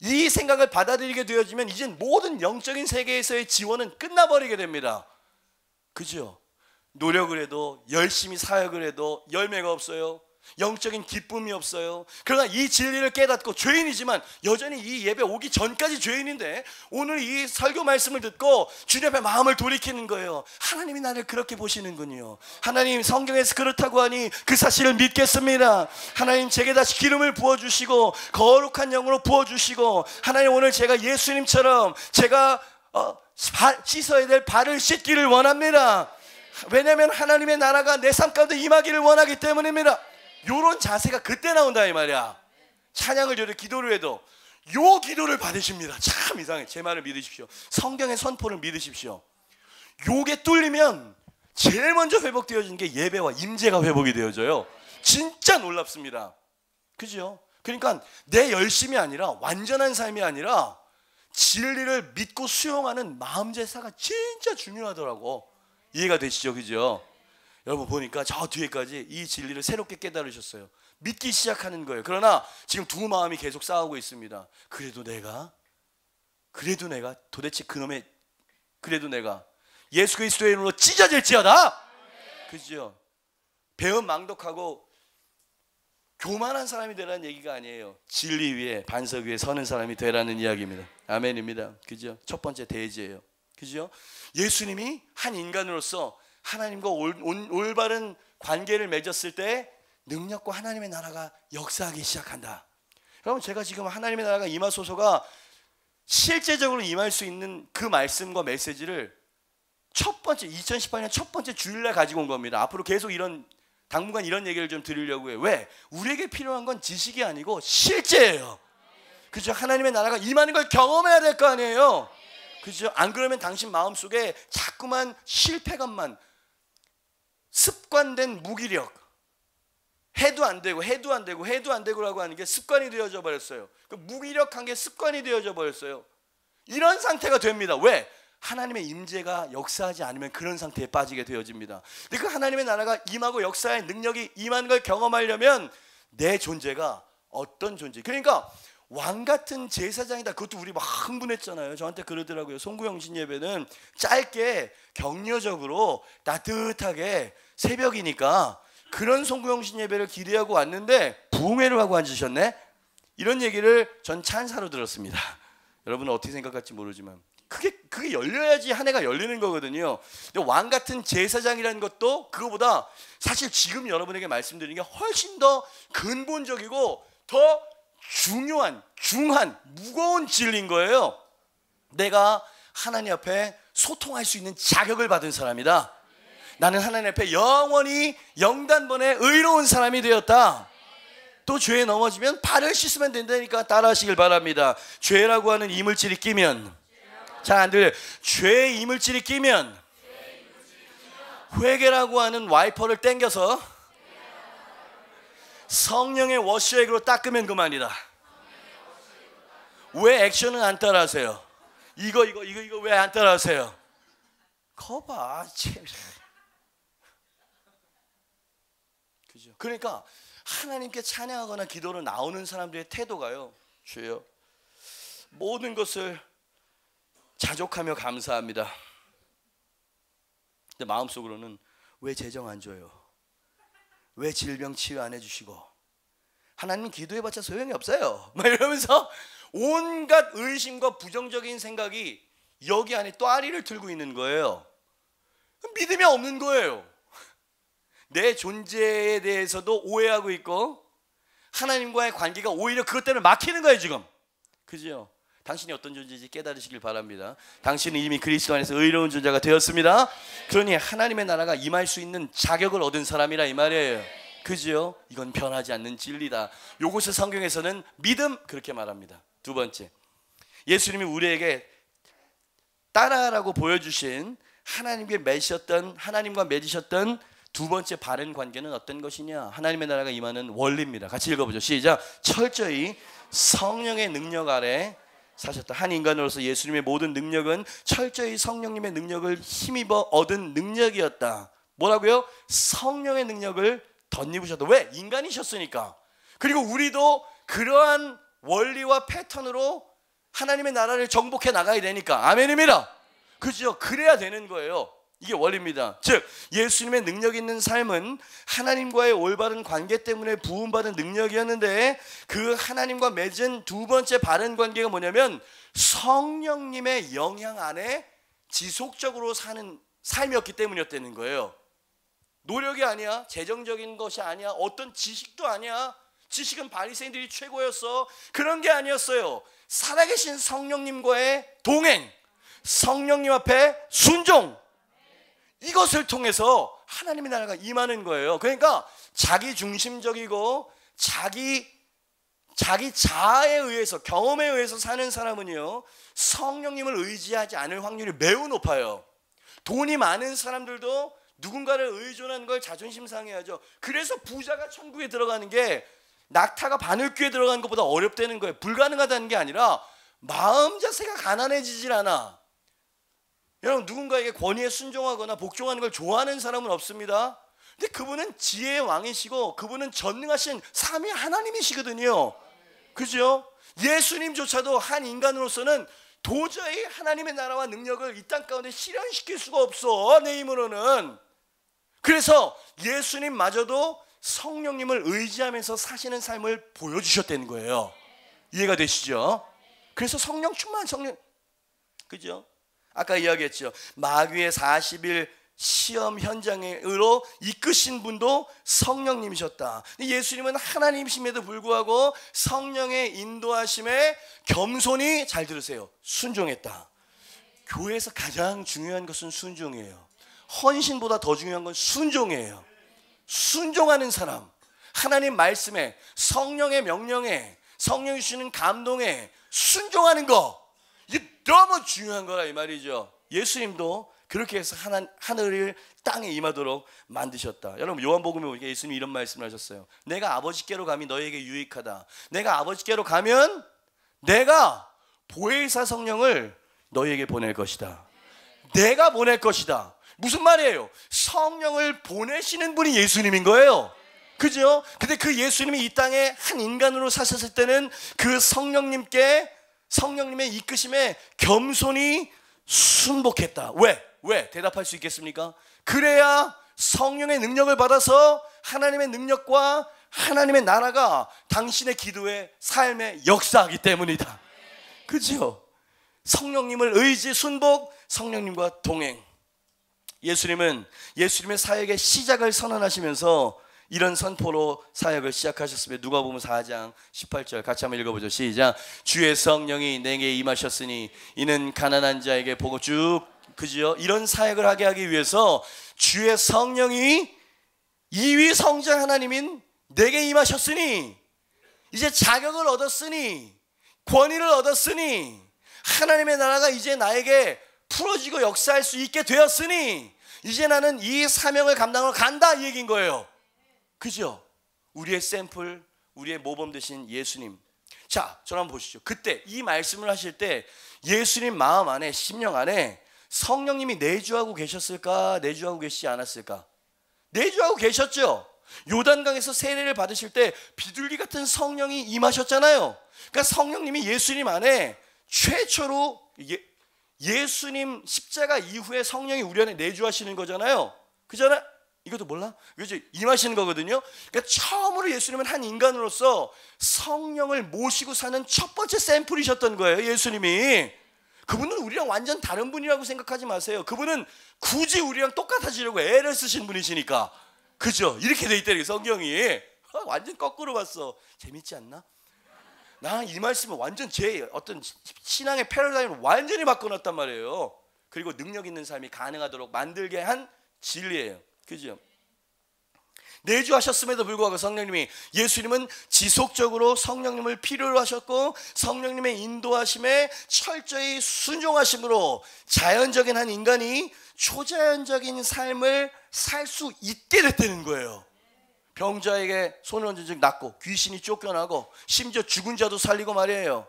이 생각을 받아들이게 되어지면 이젠 모든 영적인 세계에서의 지원은 끝나버리게 됩니다. 그죠? 노력을 해도, 열심히 사역을 해도 열매가 없어요. 영적인 기쁨이 없어요. 그러나 이 진리를 깨닫고, 죄인이지만 여전히 이 예배 오기 전까지 죄인인데 오늘 이 설교 말씀을 듣고 주님 앞에 마음을 돌이키는 거예요. 하나님이 나를 그렇게 보시는군요. 하나님, 성경에서 그렇다고 하니 그 사실을 믿겠습니다. 하나님, 제게 다시 기름을 부어주시고 거룩한 영으로 부어주시고, 하나님, 오늘 제가 예수님처럼 제가 씻어야 될 발을 씻기를 원합니다. 왜냐하면 하나님의 나라가 내 삶 가운데 임하기를 원하기 때문입니다. 요런 자세가 그때 나온다 이 말이야. 찬양을 해도 기도를 해도 요 기도를 받으십니다. 참 이상해. 제 말을 믿으십시오. 성경의 선포를 믿으십시오. 요게 뚫리면 제일 먼저 회복되어지는 게 예배와 임재가 회복이 되어져요. 진짜 놀랍습니다. 그죠? 그러니까 내 열심이 아니라, 완전한 삶이 아니라 진리를 믿고 수용하는 마음 제사가 진짜 중요하더라고. 이해가 되시죠? 그죠? 여러분 보니까 저 뒤에까지 이 진리를 새롭게 깨달으셨어요. 믿기 시작하는 거예요. 그러나 지금 두 마음이 계속 싸우고 있습니다. 그래도 내가 도대체 그래도 내가 예수 그리스도의 이름으로 찢어질지어다. 그죠? 배은망덕하고 교만한 사람이 되라는 얘기가 아니에요. 진리 위에, 반석 위에 서는 사람이 되라는 이야기입니다. 아멘입니다. 그죠? 첫 번째 대지예요. 그죠? 예수님이 한 인간으로서 하나님과 올바른 관계를 맺었을 때 능력과 하나님의 나라가 역사하기 시작한다. 여러분, 제가 지금 하나님의 나라가 임하소서가 실제적으로 임할 수 있는 그 말씀과 메시지를 첫 번째 2018년 첫 번째 주일날 가지고 온 겁니다. 앞으로 계속 당분간 이런 얘기를 좀 드리려고 해요. 왜? 우리에게 필요한 건 지식이 아니고 실제예요. 그죠? 하나님의 나라가 임하는 걸 경험해야 될 거 아니에요. 그죠? 안 그러면 당신 마음속에 자꾸만 실패감만, 습관된 무기력, 해도 안 되고라고 하는 게 습관이 되어져 버렸어요. 그 무기력한 게 습관이 되어져 버렸어요. 이런 상태가 됩니다. 왜? 하나님의 임재가 역사하지 않으면 그런 상태에 빠지게 되어집니다. 근데 그 하나님의 나라가 임하고 역사의 능력이 임하는 걸 경험하려면 내 존재가 어떤 존재, 그러니까 왕 같은 제사장이다. 그것도 우리 막 흥분했잖아요. 저한테 그러더라고요. 송구영신 예배는 짧게 격려적으로 따뜻하게 새벽이니까 그런 송구영신 예배를 기대하고 왔는데 부흥회를 하고 앉으셨네. 이런 얘기를 전 찬사로 들었습니다. 여러분은 어떻게 생각할지 모르지만 그게 열려야지 한 해가 열리는 거거든요. 근데 왕 같은 제사장이라는 것도 그거보다 사실 지금 여러분에게 말씀드리는 게 훨씬 더 근본적이고 더 중요한, 무거운 진리인 거예요. 내가 하나님 앞에 소통할 수 있는 자격을 받은 사람이다. 나는 하나님 앞에 영원히 영단번에 의로운 사람이 되었다. 또 죄에 넘어지면 발을 씻으면 된다니까 따라하시길 바랍니다. 죄라고 하는 이물질이 끼면, 잘 안 들려요. 죄의 이물질이 끼면 회개라고 하는 와이퍼를 당겨서 성령의 워셔액으로 닦으면 그만이다. 왜 액션은 안 따라하세요? 이거 왜 안 따라하세요? 거봐. 그죠? 그러니까 하나님께 찬양하거나 기도로 나오는 사람들의 태도가요, 주여, 모든 것을 자족하며 감사합니다. 근데 마음속으로는 왜 재정 안 줘요? 왜 질병 치유 안 해주시고? 하나님 기도해봤자 소용이 없어요. 막 이러면서 온갖 의심과 부정적인 생각이 여기 안에 또아리를 들고 있는 거예요. 믿음이 없는 거예요. 내 존재에 대해서도 오해하고 있고 하나님과의 관계가 오히려 그것 때문에 막히는 거예요 지금. 그죠? 당신이 어떤 존재인지 깨달으시길 바랍니다. 당신은 이미 그리스도 안에서 의로운 존재가 되었습니다. 그러니 하나님의 나라가 임할 수 있는 자격을 얻은 사람이라 이 말이에요. 그죠? 이건 변하지 않는 진리다. 요것을 성경에서는 믿음 그렇게 말합니다. 두 번째, 예수님이 우리에게 따라하라고 보여주신 하나님과 맺으셨던 두 번째 바른 관계는 어떤 것이냐? 하나님의 나라가 임하는 원리입니다. 같이 읽어보죠. 시작. 철저히 성령의 능력 아래 사셨다. 한 인간으로서 예수님의 모든 능력은 철저히 성령님의 능력을 힘입어 얻은 능력이었다. 뭐라고요? 성령의 능력을 덧입으셨다. 왜? 인간이셨으니까. 그리고 우리도 그러한 원리와 패턴으로 하나님의 나라를 정복해 나가야 되니까. 아멘입니다. 그죠? 그래야 되는 거예요. 이게 원리입니다. 즉 예수님의 능력 있는 삶은 하나님과의 올바른 관계 때문에 부음받은 능력이었는데 그 하나님과 맺은 두 번째 바른 관계가 뭐냐면 성령님의 영향 안에 지속적으로 사는 삶이었기 때문이었다는 거예요. 노력이 아니야. 재정적인 것이 아니야. 어떤 지식도 아니야. 지식은 바리새인들이 최고였어. 그런 게 아니었어요. 살아계신 성령님과의 동행, 성령님 앞에 순종, 이것을 통해서 하나님의 나라가 임하는 거예요. 그러니까 자기 중심적이고 자기 자아에 의해서, 경험에 의해서 사는 사람은요 성령님을 의지하지 않을 확률이 매우 높아요. 돈이 많은 사람들도 누군가를 의존하는 걸 자존심 상해하죠. 그래서 부자가 천국에 들어가는 게 낙타가 바늘귀에 들어가는 것보다 어렵다는 거예요. 불가능하다는 게 아니라 마음 자세가 가난해지질 않아. 여러분, 누군가에게 권위에 순종하거나 복종하는 걸 좋아하는 사람은 없습니다. 근데 그분은 지혜의 왕이시고 그분은 전능하신 삼위 하나님이시거든요. 그죠? 예수님조차도 한 인간으로서는 도저히 하나님의 나라와 능력을 이 땅 가운데 실현시킬 수가 없어, 내 힘으로는. 그래서 예수님마저도 성령님을 의지하면서 사시는 삶을 보여주셨다는 거예요. 이해가 되시죠? 그래서 성령 충만, 그죠? 아까 이야기했죠. 마귀의 40일 시험 현장으로 이끄신 분도 성령님이셨다. 예수님은 하나님이심에도 불구하고 성령의 인도하심에 겸손히, 잘 들으세요, 순종했다. 교회에서 가장 중요한 것은 순종이에요. 헌신보다 더 중요한 건 순종이에요. 순종하는 사람, 하나님 말씀에, 성령의 명령에, 성령이 주시는 감동에 순종하는 거, 이게 너무 중요한 거라 이 말이죠. 예수님도 그렇게 해서 하늘을 땅에 임하도록 만드셨다. 여러분, 요한복음에 보니까 예수님이 이런 말씀을 하셨어요. 내가 아버지께로 감이 너에게 유익하다. 내가 아버지께로 가면 내가 보혜사 성령을 너에게 보낼 것이다. 내가 보낼 것이다. 무슨 말이에요? 성령을 보내시는 분이 예수님인 거예요. 그죠? 근데 그 예수님이 이 땅에 한 인간으로 사셨을 때는 그 성령님의 이끄심에 겸손히 순복했다. 왜? 대답할 수 있겠습니까? 그래야 성령의 능력을 받아서 하나님의 능력과 하나님의 나라가 당신의 기도에, 삶에 역사하기 때문이다. 그죠? 성령님을 의지, 순복, 성령님과 동행. 예수님은 예수님의 사역의 시작을 선언하시면서 이런 선포로 사역을 시작하셨으며, 누가복음 4장 18절 같이 한번 읽어보죠. 시작. 주의 성령이 내게 임하셨으니 이는 가난한 자에게 복을 쭉, 그지요? 이런 사역을 하기 위해서 주의 성령이 이위 성자 하나님인 내게 임하셨으니, 이제 자격을 얻었으니, 권위를 얻었으니, 하나님의 나라가 이제 나에게 풀어지고 역사할 수 있게 되었으니 이제 나는 이 사명을 감당하러 간다, 이 얘기인 거예요. 그죠? 우리의 샘플, 우리의 모범 되신 예수님. 자, 저를 한번 보시죠. 그때 이 말씀을 하실 때 예수님 마음 안에, 심령 안에 성령님이 내주하고 계셨을까, 내주하고 계시지 않았을까? 내주하고 계셨죠. 요단강에서 세례를 받으실 때 비둘기 같은 성령이 임하셨잖아요. 그러니까 성령님이 예수님 안에 최초로, 예수님 십자가 이후에 성령이 우리 안에 내주하시는 거잖아요. 그잖아? 이것도 몰라? 그죠? 임하시는 거거든요. 그러니까 처음으로 예수님은 한 인간으로서 성령을 모시고 사는 첫 번째 샘플이셨던 거예요, 예수님이. 그분은 우리랑 완전 다른 분이라고 생각하지 마세요. 그분은 굳이 우리랑 똑같아지려고 애를 쓰신 분이시니까. 그죠? 이렇게 돼 있다는 게 성경이. 완전 거꾸로 봤어. 재밌지 않나? 나 이 말씀은 완전 제 어떤 신앙의 패러다임을 완전히 바꿔놨단 말이에요. 그리고 능력 있는 삶이 가능하도록 만들게 한 진리예요. 그죠? 내주하셨음에도 불구하고 성령님이, 예수님은 지속적으로 성령님을 필요로 하셨고 성령님의 인도하심에 철저히 순종하심으로 자연적인 한 인간이 초자연적인 삶을 살 수 있게 됐다는 거예요. 병자에게 손을 얹은 즉 낫고, 귀신이 쫓겨나고, 심지어 죽은 자도 살리고 말이에요.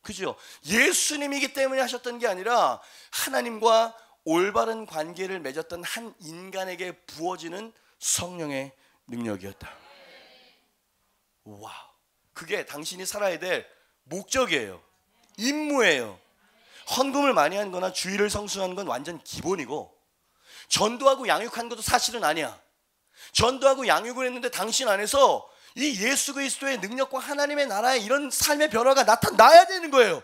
그죠? 예수님이기 때문에 하셨던 게 아니라 하나님과 올바른 관계를 맺었던 한 인간에게 부어지는 성령의 능력이었다. 와, 그게 당신이 살아야 될 목적이에요. 임무예요. 헌금을 많이 한 거나 주일을 성수하는 건 완전 기본이고, 전도하고 양육한 것도 사실은 아니야. 전도하고 양육을 했는데 당신 안에서 이 예수 그리스도의 능력과 하나님의 나라의 이런 삶의 변화가 나타나야 되는 거예요.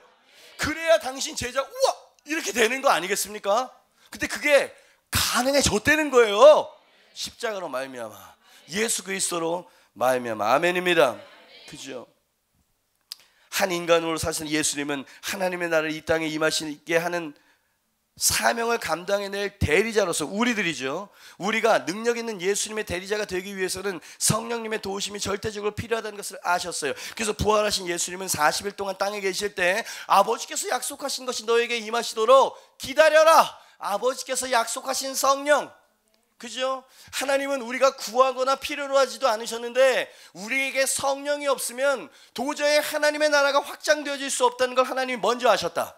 그래야 당신 제자, 우와! 이렇게 되는 거 아니겠습니까? 근데 그게 가능해졌다는 거예요. 십자가로 말미암아, 예수 그리스도로 말미암아. 아멘입니다. 그죠? 한 인간으로 사신 예수님은 하나님의 나라를 이 땅에 임하시게 하는 사명을 감당해낼 대리자로서, 우리들이죠, 우리가 능력 있는 예수님의 대리자가 되기 위해서는 성령님의 도우심이 절대적으로 필요하다는 것을 아셨어요. 그래서 부활하신 예수님은 40일 동안 땅에 계실 때 아버지께서 약속하신 것이 너에게 임하시도록 기다려라. 아버지께서 약속하신 성령. 그죠? 하나님은 우리가 구하거나 필요로 하지도 않으셨는데 우리에게 성령이 없으면 도저히 하나님의 나라가 확장되어질 수 없다는 걸 하나님이 먼저 아셨다.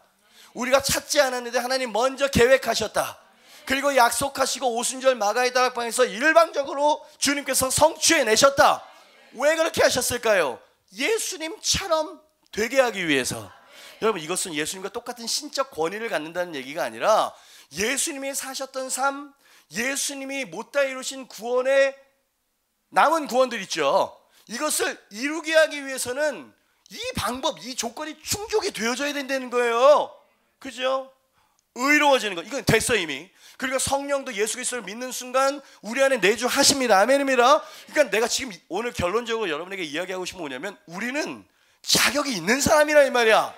우리가 찾지 않았는데 하나님 먼저 계획하셨다. 그리고 약속하시고 오순절 마가의 다락방에서 일방적으로 주님께서 성취해내셨다. 왜 그렇게 하셨을까요? 예수님처럼 되게 하기 위해서. 여러분, 이것은 예수님과 똑같은 신적 권위를 갖는다는 얘기가 아니라 예수님이 사셨던 삶, 예수님이 못다 이루신 구원의 남은 구원들 있죠. 이것을 이루게 하기 위해서는 이 방법, 이 조건이 충족이 되어져야 된다는 거예요. 그죠? 의로워지는 거, 이건 됐어 이미. 그리고 성령도 예수 그리스도를 믿는 순간 우리 안에 내주하십니다. 아멘입니다. 그러니까 내가 지금 오늘 결론적으로 여러분에게 이야기하고 싶은 건 뭐냐면, 우리는 자격이 있는 사람이라 이 말이야.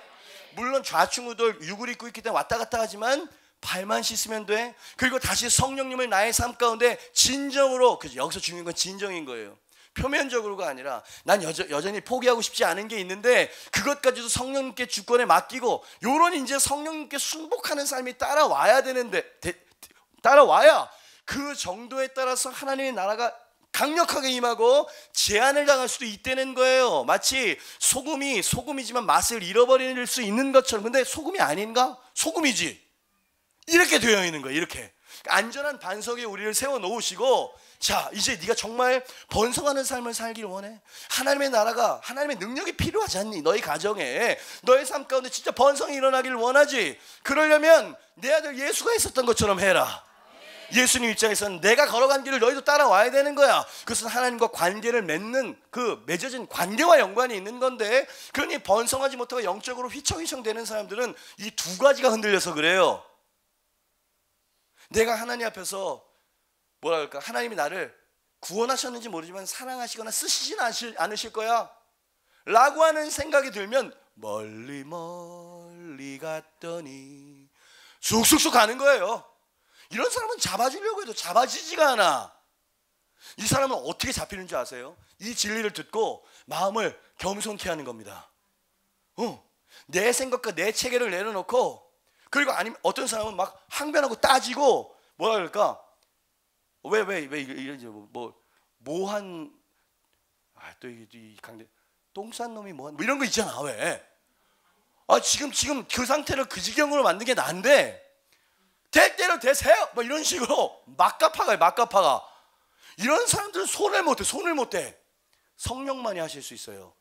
물론 좌충우돌 육을 입고 있기 때문에 왔다 갔다 하지만 발만 씻으면 돼. 그리고 다시 성령님을 나의 삶 가운데 진정으로, 그죠? 여기서 중요한 건 진정인 거예요. 표면적으로가 아니라 난 여전히 포기하고 싶지 않은 게 있는데 그것까지도 성령님께 주권에 맡기고, 요런 이제 성령님께 순복하는 삶이 따라와야 되는데, 따라와야 그 정도에 따라서 하나님의 나라가 강력하게 임하고 제한을 당할 수도 있다는 거예요. 마치 소금이 소금이지만 맛을 잃어버릴 수 있는 것처럼. 근데 소금이 아닌가? 소금이지. 이렇게 되어 있는 거예요. 이렇게 안전한 반석에 우리를 세워놓으시고, 자, 이제 네가 정말 번성하는 삶을 살기를 원해? 하나님의 나라가, 하나님의 능력이 필요하지 않니? 너희 가정에, 너의 삶 가운데 진짜 번성이 일어나기를 원하지? 그러려면 내 아들 예수가 있었던 것처럼 해라. 예수님 입장에서는 내가 걸어간 길을 너희도 따라와야 되는 거야. 그것은 하나님과 관계를 맺는 그 맺어진 관계와 연관이 있는 건데, 그러니 번성하지 못하고 영적으로 휘청휘청 되는 사람들은 이 두 가지가 흔들려서 그래요. 내가 하나님 앞에서 뭐라 그럴까, 하나님이 나를 구원하셨는지 모르지만 사랑하시거나 쓰시진 않으실 거야 라고 하는 생각이 들면 멀리 멀리 갔더니 쑥쑥쑥 가는 거예요. 이런 사람은 잡아주려고 해도 잡아지지가 않아. 이 사람은 어떻게 잡히는 줄 아세요? 이 진리를 듣고 마음을 겸손케 하는 겁니다. 내 생각과 내 체계를 내려놓고, 그리고 아니면 어떤 사람은 막 항변하고 따지고 뭐라 그럴까, 왜 이런지 뭐한 또 이 강대 똥싼 놈이 뭐 이런 거 있잖아. 왜? 지금 그 상태를 그 지경으로 만든 게 난데 될 대로 되세요 뭐 이런 식으로 막가파가요. 막가파가. 이런 사람들은 손을 못대. 성령만이 하실 수 있어요.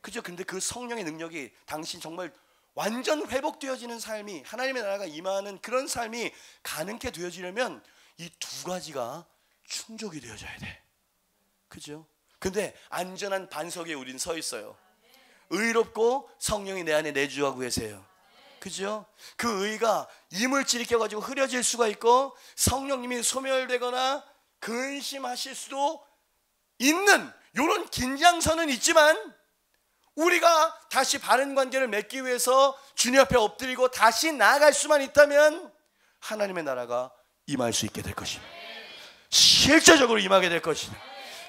그죠? 근데 그 성령의 능력이 당신 정말 완전 회복되어지는 삶이, 하나님의 나라가 임하는 그런 삶이 가능케 되어지려면 이 두 가지가 충족이 되어져야 돼. 그죠? 근데 안전한 반석에 우린 서 있어요. 의롭고 성령이 내 안에 내주하고 계세요. 그죠? 그 의가 이물질이 껴가지고 흐려질 수가 있고, 성령님이 소멸되거나 근심하실 수도 있는 이런 긴장선은 있지만, 우리가 다시 바른 관계를 맺기 위해서 주님 앞에 엎드리고 다시 나아갈 수만 있다면 하나님의 나라가 임할 수 있게 될 것입니다. 실제적으로 임하게 될 것입니다.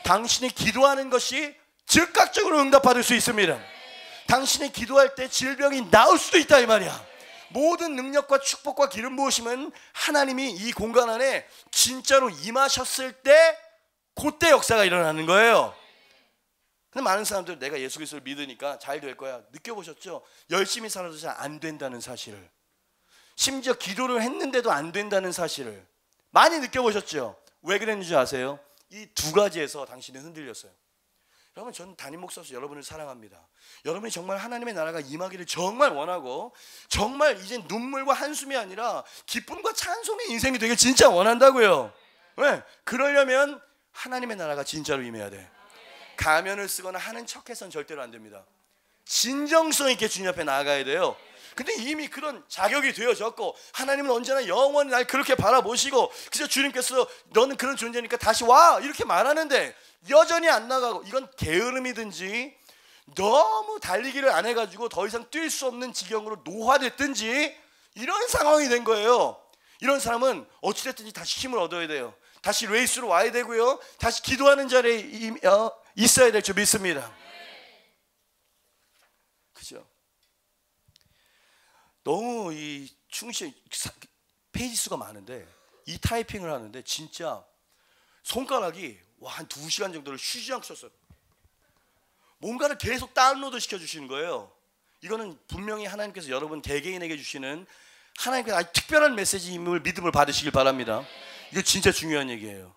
당신이 기도하는 것이 즉각적으로 응답받을 수 있습니다. 당신이 기도할 때 질병이 나을 수도 있다 이 말이야. 모든 능력과 축복과 기름 부으심은 하나님이 이 공간 안에 진짜로 임하셨을 때 그때 역사가 일어나는 거예요. 근데 많은 사람들 내가 예수 그리스도를 믿으니까 잘 될 거야. 느껴보셨죠? 열심히 살아도 잘 안 된다는 사실을, 심지어 기도를 했는데도 안 된다는 사실을 많이 느껴보셨죠? 왜 그랬는지 아세요? 이 두 가지에서 당신은 흔들렸어요. 여러분, 저는 담임 목사로서 여러분을 사랑합니다. 여러분이 정말 하나님의 나라가 임하기를 정말 원하고, 정말 이제 눈물과 한숨이 아니라 기쁨과 찬송의 인생이 되길 진짜 원한다고요. 왜? 그러려면 하나님의 나라가 진짜로 임해야 돼. 가면을 쓰거나 하는 척해서는 절대로 안 됩니다. 진정성 있게 주님 앞에 나아가야 돼요. 근데 이미 그런 자격이 되어졌고, 하나님은 언제나 영원히 날 그렇게 바라보시고, 그래서 주님께서 너는 그런 존재니까 다시 와 이렇게 말하는데 여전히 안 나가고, 이건 게으름이든지 너무 달리기를 안 해가지고 더 이상 뛸 수 없는 지경으로 노화됐든지 이런 상황이 된 거예요. 이런 사람은 어찌됐든지 다시 힘을 얻어야 돼요. 다시 레이스로 와야 되고요. 다시 기도하는 자리에 있어야 될 줄 믿습니다. 그죠? 너무 이 페이지 수가 많은데 이 타이핑을 하는데 진짜 손가락이 한 2시간 정도를 쉬지 않고 썼어요. 뭔가를 계속 다운로드 시켜주시는 거예요. 이거는 분명히 하나님께서 여러분 개개인에게 주시는 하나님께서 아주 특별한 메시지임을 믿음을 받으시길 바랍니다. 이거 진짜 중요한 얘기예요.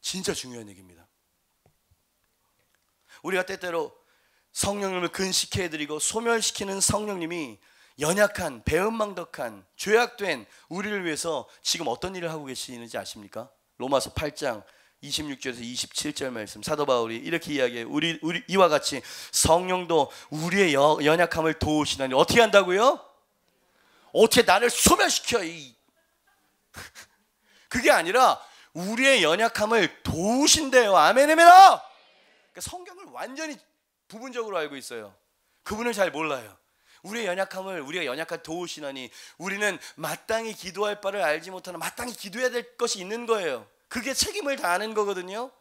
진짜 중요한 얘기입니다. 우리가 때때로 성령님을 근식해드리고 소멸시키는 성령님이 연약한, 배은망덕한, 죄악된 우리를 위해서 지금 어떤 일을 하고 계시는지 아십니까? 로마서 8장 26절에서 27절 말씀, 사도 바울이 이렇게 이야기해요. 우리 이와 같이 성령도 우리의 연약함을 도우시나니. 어떻게 한다고요? 어떻게 나를 소멸시켜 그게 아니라 우리의 연약함을 도우신대요. 아멘이메라. 그러니까 성경을 완전히 부분적으로 알고 있어요. 그분을 잘 몰라요. 우리의 연약함을 우리가 연약한 도우시나니, 우리는 마땅히 기도할 바를 알지 못하나 마땅히 기도해야 될 것이 있는 거예요. 그게 책임을 다하는 거거든요.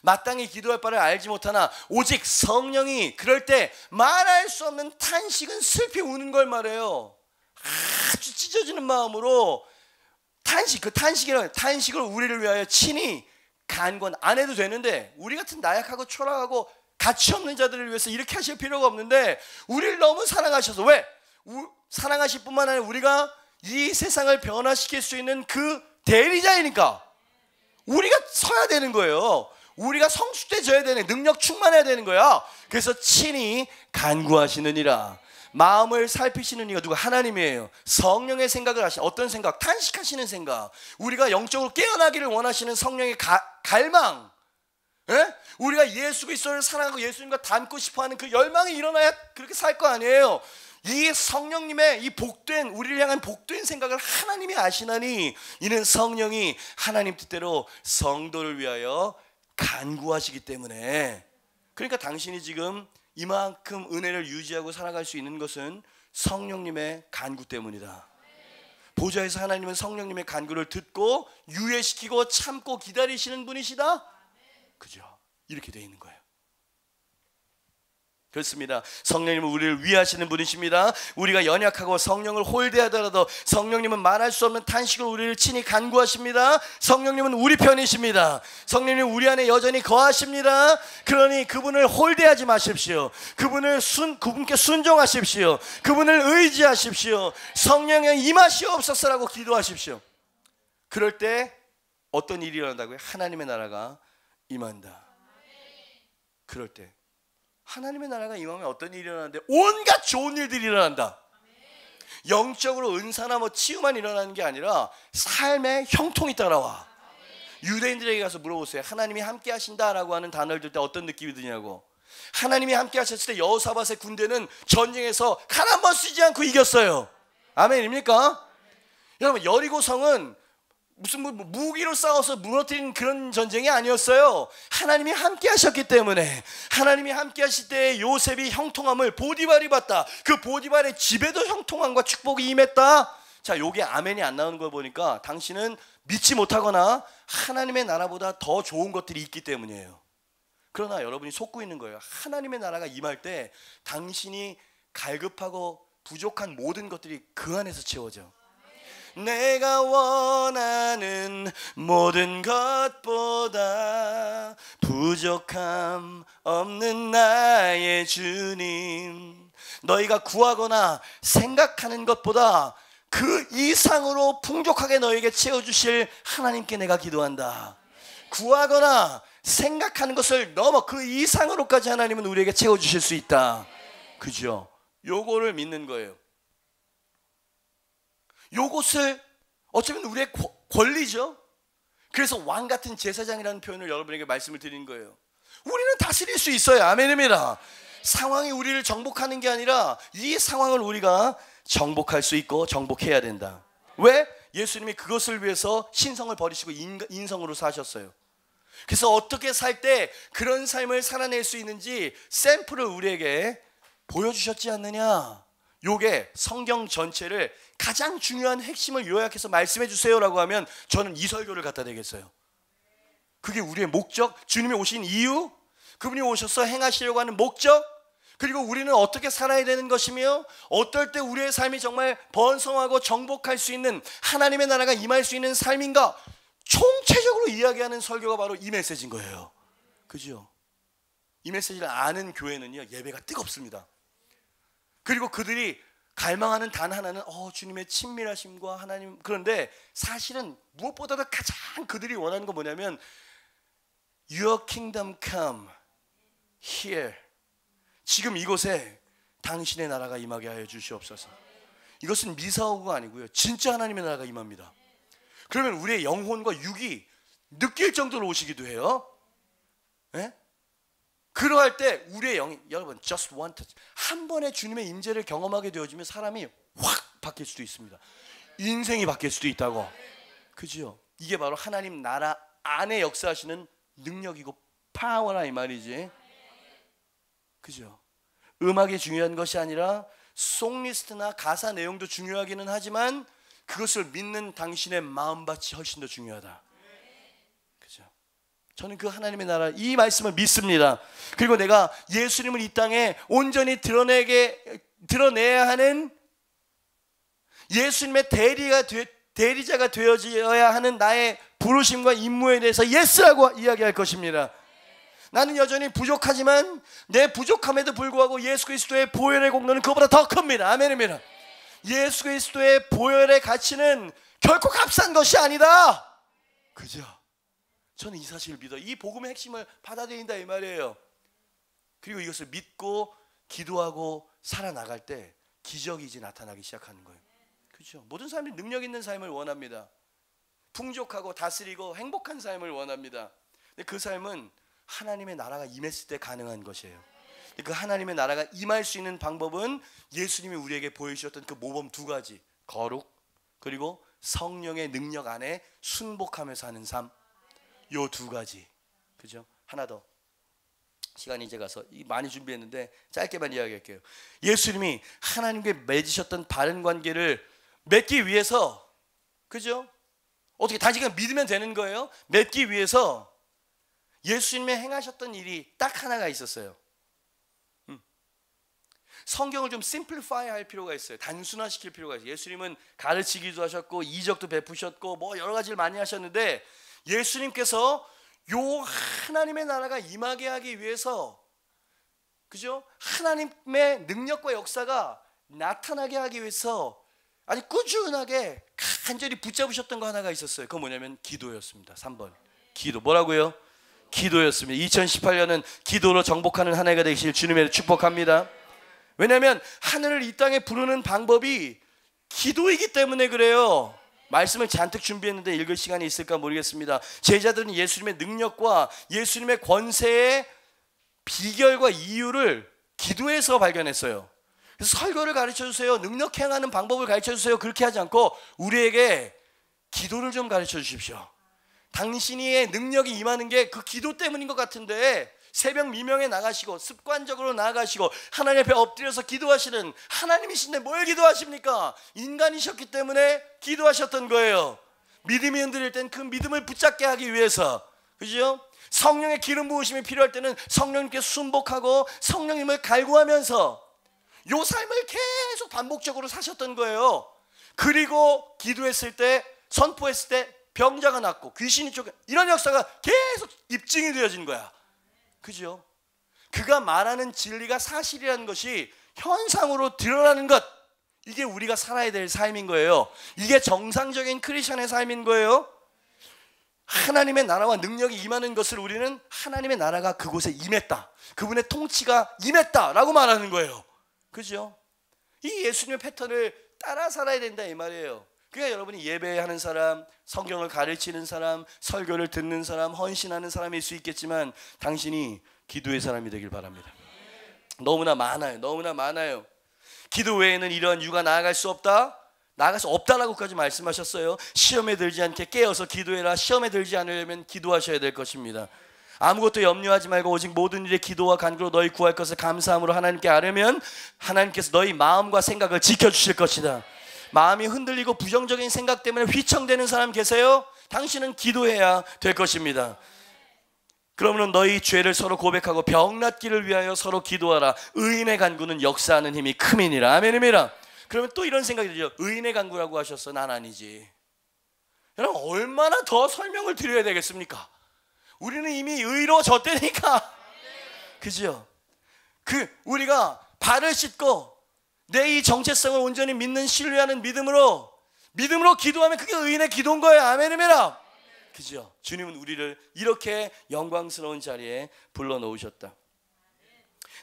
마땅히 기도할 바를 알지 못하나 오직 성령이 그럴 때 말할 수 없는 탄식은 슬피 우는 걸 말해요. 아주 찢어지는 마음으로 그 탄식을 우리를 위하여 친히 간권 안 해도 되는데, 우리 같은 나약하고 초라하고 가치 없는 자들을 위해서 이렇게 하실 필요가 없는데, 우리를 너무 사랑하셔서, 왜? 사랑하실 뿐만 아니라 우리가 이 세상을 변화시킬 수 있는 그 대리자이니까 우리가 서야 되는 거예요. 우리가 성숙돼져야 되는, 능력 충만해야 되는 거야. 그래서 친히 간구하시느니라. 마음을 살피시는 이가 누가? 하나님이에요. 성령의 생각을 하시는, 어떤 생각? 탄식하시는 생각. 우리가 영적으로 깨어나기를 원하시는 성령의 갈망. 예? 우리가 예수 그리스도를 사랑하고 예수님과 닮고 싶어하는 그 열망이 일어나야 그렇게 살 거 아니에요. 이 성령님의 이 복된, 우리를 향한 복된 생각을 하나님이 아시나니 이는 성령이 하나님 뜻대로 성도를 위하여 간구하시기 때문에. 그러니까 당신이 지금 이만큼 은혜를 유지하고 살아갈 수 있는 것은 성령님의 간구 때문이다. 보좌에서 하나님은 성령님의 간구를 듣고 유예시키고 참고 기다리시는 분이시다. 그죠? 이렇게 되어 있는 거예요. 그렇습니다. 성령님은 우리를 위하시는 분이십니다. 우리가 연약하고 성령을 홀대하더라도 성령님은 말할 수 없는 탄식으로 우리를 친히 간구하십니다. 성령님은 우리 편이십니다. 성령님은 우리 안에 여전히 거하십니다. 그러니 그분을 홀대하지 마십시오. 그분께 순종하십시오. 그분을 의지하십시오. 성령의 임하시옵소서라고 기도하십시오. 그럴 때 어떤 일이 일어난다고요? 하나님의 나라가 임한다. 그럴 때 하나님의 나라가 임하면 어떤 일이 일어나는데? 온갖 좋은 일들이 일어난다. 영적으로 은사나 치유만 일어나는 게 아니라 삶의 형통이 따라와. 유대인들에게 가서 물어보세요. 하나님이 함께 하신다라고 하는 단어를 들 때 어떤 느낌이 드냐고. 하나님이 함께 하셨을 때 여호사밧의 군대는 전쟁에서 칼 한 번 쓰지 않고 이겼어요. 아멘입니까? 여러분, 여리고성은 무슨 무기로 싸워서 무너뜨린 그런 전쟁이 아니었어요. 하나님이 함께 하셨기 때문에. 하나님이 함께 하실 때 요셉이 형통함을 보디발이 봤다. 그 보디발의 집에도 형통함과 축복이 임했다. 자, 요게 아멘이 안 나오는 걸 보니까 당신은 믿지 못하거나 하나님의 나라보다 더 좋은 것들이 있기 때문이에요. 그러나 여러분이 속고 있는 거예요. 하나님의 나라가 임할 때 당신이 갈급하고 부족한 모든 것들이 그 안에서 채워져. 내가 원하는 모든 것보다 부족함 없는 나의 주님, 너희가 구하거나 생각하는 것보다 그 이상으로 풍족하게 너에게 채워주실 하나님께 내가 기도한다. 구하거나 생각하는 것을 넘어 그 이상으로까지 하나님은 우리에게 채워주실 수 있다. 그죠? 요거를 믿는 거예요. 요것을 어쩌면 우리의 권리죠. 그래서 왕 같은 제사장이라는 표현을 여러분에게 말씀을 드리는 거예요. 우리는 다스릴 수 있어요. 아멘입니다. 상황이 우리를 정복하는 게 아니라 이 상황을 우리가 정복할 수 있고 정복해야 된다. 왜? 예수님이 그것을 위해서 신성을 버리시고 인성으로 사셨어요. 그래서 어떻게 살 때 그런 삶을 살아낼 수 있는지 샘플을 우리에게 보여주셨지 않느냐. 요게 성경 전체를 가장 중요한 핵심을 요약해서 말씀해 주세요라고 하면 저는 이 설교를 갖다 대겠어요. 그게 우리의 목적, 주님이 오신 이유, 그분이 오셔서 행하시려고 하는 목적, 그리고 우리는 어떻게 살아야 되는 것이며 어떨 때 우리의 삶이 정말 번성하고 정복할 수 있는 하나님의 나라가 임할 수 있는 삶인가, 총체적으로 이야기하는 설교가 바로 이 메시지인 거예요. 그죠? 이 메시지를 아는 교회는요, 예배가 뜨겁습니다. 그리고 그들이 갈망하는 단 하나는 주님의 친밀하심과 하나님. 그런데 사실은 무엇보다도 가장 그들이 원하는 건 뭐냐면 Your kingdom come here. 지금 이곳에 당신의 나라가 임하게 하여 주시옵소서. 이것은 미사오가 아니고요, 진짜 하나님의 나라가 임합니다. 그러면 우리의 영혼과 육이 느낄 정도로 오시기도 해요. 네? 그러할 때 우리의 영이, 여러분, just one touch, 한 번의 주님의 임재를 경험하게 되어지면 사람이 확 바뀔 수도 있습니다. 인생이 바뀔 수도 있다고. 그죠? 이게 바로 하나님 나라 안에 역사하시는 능력이고 파워라 이 말이지. 그죠? 음악이 중요한 것이 아니라 송리스트나 가사 내용도 중요하기는 하지만 그것을 믿는 당신의 마음밭이 훨씬 더 중요하다. 그죠? 저는 그 하나님의 나라, 이 말씀을 믿습니다. 그리고 내가 예수님을 이 땅에 온전히 드러내야 하는, 예수님의 대리자가 되어져야 하는 나의 부르심과 임무에 대해서 예스라고 이야기할 것입니다. 나는 여전히 부족하지만 내 부족함에도 불구하고 예수 그리스도의 보혈의 공로는 그보다 더 큽니다. 아멘입니다. 예수 그리스도의 보혈의 가치는 결코 값싼 것이 아니다. 그죠? 저는 이 사실을 믿어. 이 복음의 핵심을 받아들인다 이 말이에요. 그리고 이것을 믿고 기도하고 살아나갈 때 기적이 이제 나타나기 시작하는 거예요. 그렇죠? 모든 사람이 능력 있는 삶을 원합니다. 풍족하고 다스리고 행복한 삶을 원합니다. 근데 그 삶은 하나님의 나라가 임했을 때 가능한 것이에요. 그 하나님의 나라가 임할 수 있는 방법은 예수님이 우리에게 보여주셨던 그 모범 두 가지, 거룩 그리고 성령의 능력 안에 순복하며 사는 삶, 요 두 가지. 그죠? 하나 더. 시간이 이제 가서 많이 준비했는데 짧게만 이야기할게요. 예수님이 하나님께 맺으셨던 바른 관계를 맺기 위해서, 그죠? 어떻게 단지 그냥 믿으면 되는 거예요? 맺기 위해서 예수님이 행하셨던 일이 딱 하나가 있었어요. 성경을 좀 심플리파이 할 필요가 있어요. 단순화시킬 필요가 있어요. 예수님은 가르치기도 하셨고 이적도 베푸셨고 뭐 여러 가지를 많이 하셨는데, 예수님께서 요 하나님의 나라가 임하게 하기 위해서, 그죠? 하나님의 능력과 역사가 나타나게 하기 위해서 아주 꾸준하게 간절히 붙잡으셨던 거 하나가 있었어요. 그건 뭐냐면 기도였습니다. 3번 기도. 뭐라고요? 기도였습니다. 2018년은 기도로 정복하는 한 해가 되시길 주님의 축복합니다. 왜냐하면 하늘을 이 땅에 부르는 방법이 기도이기 때문에 그래요. 말씀을 잔뜩 준비했는데 읽을 시간이 있을까 모르겠습니다. 제자들은 예수님의 능력과 예수님의 권세의 비결과 이유를 기도에서 발견했어요. 그래서 설교를 가르쳐주세요, 능력 행하는 방법을 가르쳐주세요, 그렇게 하지 않고 우리에게 기도를 좀 가르쳐 주십시오. 당신의 능력이 임하는 게 그 기도 때문인 것 같은데 새벽 미명에 나가시고 습관적으로 나가시고 하나님 앞에 엎드려서 기도하시는 하나님이신데 뭘 기도하십니까? 인간이셨기 때문에 기도하셨던 거예요. 믿음이 흔들릴 땐 그 믿음을 붙잡게 하기 위해서, 그죠? 성령의 기름 부으심이 필요할 때는 성령님께 순복하고 성령님을 갈구하면서 요 삶을 계속 반복적으로 사셨던 거예요. 그리고 기도했을 때, 선포했을 때 병자가 낫고 귀신이 쫓겨, 이런 역사가 계속 입증이 되어진 거야. 그죠? 그가 말하는 진리가 사실이라는 것이 현상으로 드러나는 것, 이게 우리가 살아야 될 삶인 거예요. 이게 정상적인 크리스천의 삶인 거예요. 하나님의 나라와 능력이 임하는 것을 우리는 하나님의 나라가 그곳에 임했다, 그분의 통치가 임했다라고 말하는 거예요. 그죠? 이 예수님의 패턴을 따라 살아야 된다 이 말이에요. 그러니까 여러분이 예배하는 사람, 성경을 가르치는 사람, 설교를 듣는 사람, 헌신하는 사람일 수 있겠지만 당신이 기도의 사람이 되길 바랍니다. 너무나 많아요. 너무나 많아요. 기도 외에는 이러한 이유가 나아갈 수 없다, 나아갈 수 없다라고까지 말씀하셨어요. 시험에 들지 않게 깨어서 기도해라. 시험에 들지 않으려면 기도하셔야 될 것입니다. 아무것도 염려하지 말고 오직 모든 일에 기도와 간구로 너희 구할 것을 감사함으로 하나님께 아뢰면 하나님께서 너희 마음과 생각을 지켜주실 것이다. 마음이 흔들리고 부정적인 생각 때문에 휘청대는 사람 계세요? 당신은 기도해야 될 것입니다. 그러면 너희 죄를 서로 고백하고 병낫기를 위하여 서로 기도하라. 의인의 간구는 역사하는 힘이 큼이니라. 아멘입니다. 그러면 또 이런 생각이 들죠. 의인의 간구라고 하셨어. 난 아니지. 여러분 얼마나 더 설명을 드려야 되겠습니까? 우리는 이미 의로워졌다니까. 그죠? 우리가 발을 씻고 내 이 정체성을 온전히 믿는, 신뢰하는 믿음으로 기도하면 그게 의인의 기도인 거예요. 아멘입니다. 그죠? 주님은 우리를 이렇게 영광스러운 자리에 불러놓으셨다.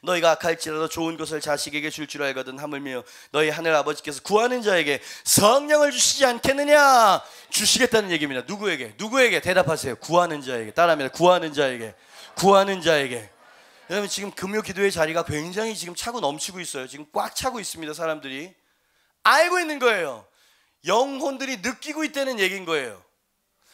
너희가 악할지라도 좋은 것을 자식에게 줄 줄 알거든 하물며 너희 하늘 아버지께서 구하는 자에게 성령을 주시지 않겠느냐. 주시겠다는 얘기입니다. 누구에게? 대답하세요. 구하는 자에게. 따라합니다. 구하는 자에게. 여러분 지금 금요 기도의 자리가 굉장히 지금 차고 넘치고 있어요. 지금 꽉 차고 있습니다. 사람들이 알고 있는 거예요. 영혼들이 느끼고 있다는 얘기인 거예요.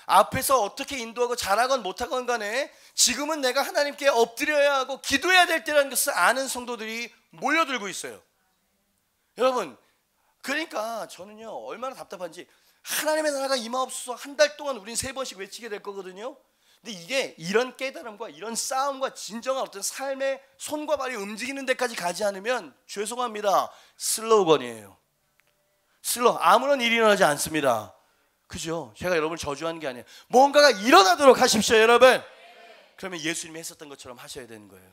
앞에서 어떻게 인도하고 잘하건 못하건 간에 지금은 내가 하나님께 엎드려야 하고 기도해야 될 때라는 것을 아는 성도들이 몰려들고 있어요. 여러분 그러니까 저는요 얼마나 답답한지, 하나님의 나라가 임하옵소서 한 달 동안 우린 3번씩 외치게 될 거거든요. 근데 이게 이런 깨달음과 이런 싸움과 진정한 어떤 삶의 손과 발이 움직이는 데까지 가지 않으면 죄송합니다, 슬로건이에요. 아무런 일이 일어나지 않습니다. 그죠? 제가 여러분을 저주하는 게 아니에요. 뭔가가 일어나도록 하십시오 여러분. 그러면 예수님이 했었던 것처럼 하셔야 되는 거예요.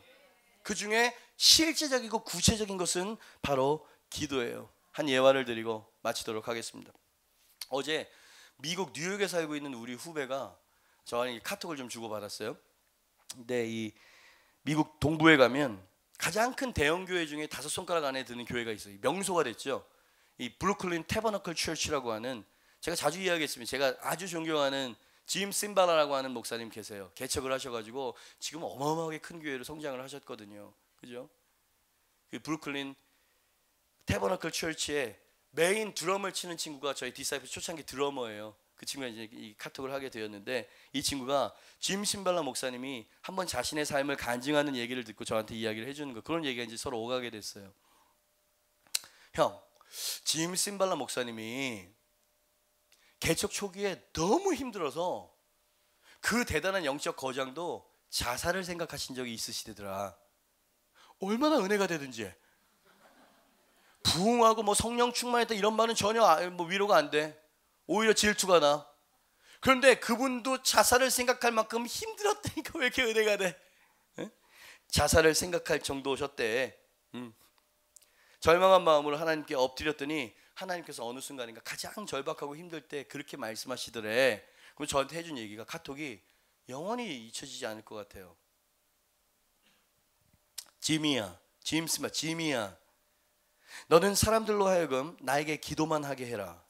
그 중에 실제적이고 구체적인 것은 바로 기도예요. 한 예화를 드리고 마치도록 하겠습니다. 어제 미국 뉴욕에 살고 있는 우리 후배가 저한테 카톡을 좀 주고받았어요. 근데 이 미국 동부에 가면 가장 큰 대형 교회 중에 5손가락 안에 드는 교회가 있어요. 명소가 됐죠. 이 브루클린 태버너클 처치라고 하는, 제가 자주 이야기했습니다. 제가 아주 존경하는 짐 심발라라고 하는 목사님 계세요. 개척을 하셔가지고 지금 어마어마하게 큰 교회로 성장을 하셨거든요. 그죠? 그 브루클린 태버너클 처치에 메인 드럼을 치는 친구가 저희 디사이플 초창기 드러머예요. 그 친구가 이제 이 카톡을 하게 되었는데, 이 친구가 짐 심발라 목사님이 한번 자신의 삶을 간증하는 얘기를 듣고 저한테 이야기를 해주는 거, 그런 얘기가 이제 서로 오가게 됐어요. 형, 짐 심발라 목사님이 개척 초기에 너무 힘들어서 그 대단한 영적 거장도 자살을 생각하신 적이 있으시더라. 얼마나 은혜가 되든지 부흥하고 뭐 성령 충만했다 이런 말은 전혀 뭐 위로가 안 돼. 오히려 질투가 나. 그런데 그분도 자살을 생각할 만큼 힘들었다니까 왜 이렇게 은혜가 돼? 에? 자살을 생각할 정도셨대. 절망한 마음으로 하나님께 엎드렸더니 하나님께서 어느 순간인가 가장 절박하고 힘들 때 그렇게 말씀하시더래. 그럼 저한테 해준 얘기가, 카톡이 영원히 잊혀지지 않을 것 같아요. 짐이야, 짐이야, 너는 사람들로 하여금 나에게 기도만 하게 해라.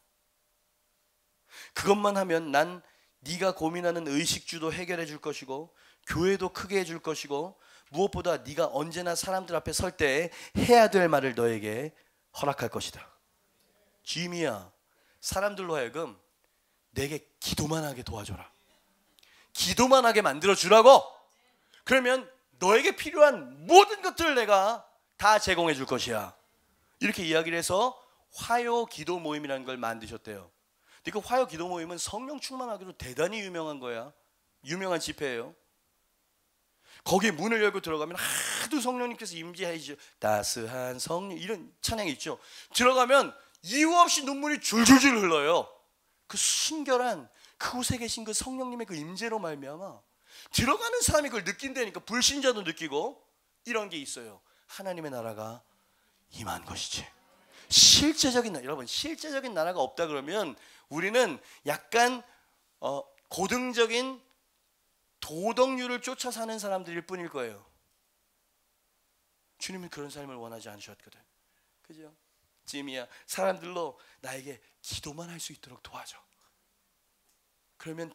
그것만 하면 난 네가 고민하는 의식주도 해결해 줄 것이고 교회도 크게 해줄 것이고 무엇보다 네가 언제나 사람들 앞에 설 때 해야 될 말을 너에게 허락할 것이다. 짐이야, 사람들로 하여금 내게 기도만 하게 도와줘라. 기도만 하게 만들어 주라고. 그러면 너에게 필요한 모든 것들을 내가 다 제공해 줄 것이야. 이렇게 이야기를 해서 화요 기도 모임이라는 걸 만드셨대요. 근데 그 화요 기도 모임은 성령 충만하기로 대단히 유명한 거야. 유명한 집회예요. 거기에 문을 열고 들어가면 하도 성령님께서 임재해 주시죠. 따스한 성령, 이런 찬양이 있죠. 들어가면 이유 없이 눈물이 줄줄줄 흘러요. 그 순결한 그곳에 계신 그 성령님의 그 임재로 말미암아 들어가는 사람이 그걸 느낀다니까. 불신자도 느끼고. 이런 게 있어요. 하나님의 나라가 임한 것이지. 실제적인 나라, 여러분, 실제적인 나라가 없다 그러면 우리는 약간 고등적인 도덕률을 쫓아 사는 사람들일 뿐일 거예요. 주님은 그런 삶을 원하지 않으셨거든. 그죠? 짐이야, 사람들로 나에게 기도만 할 수 있도록 도와줘. 그러면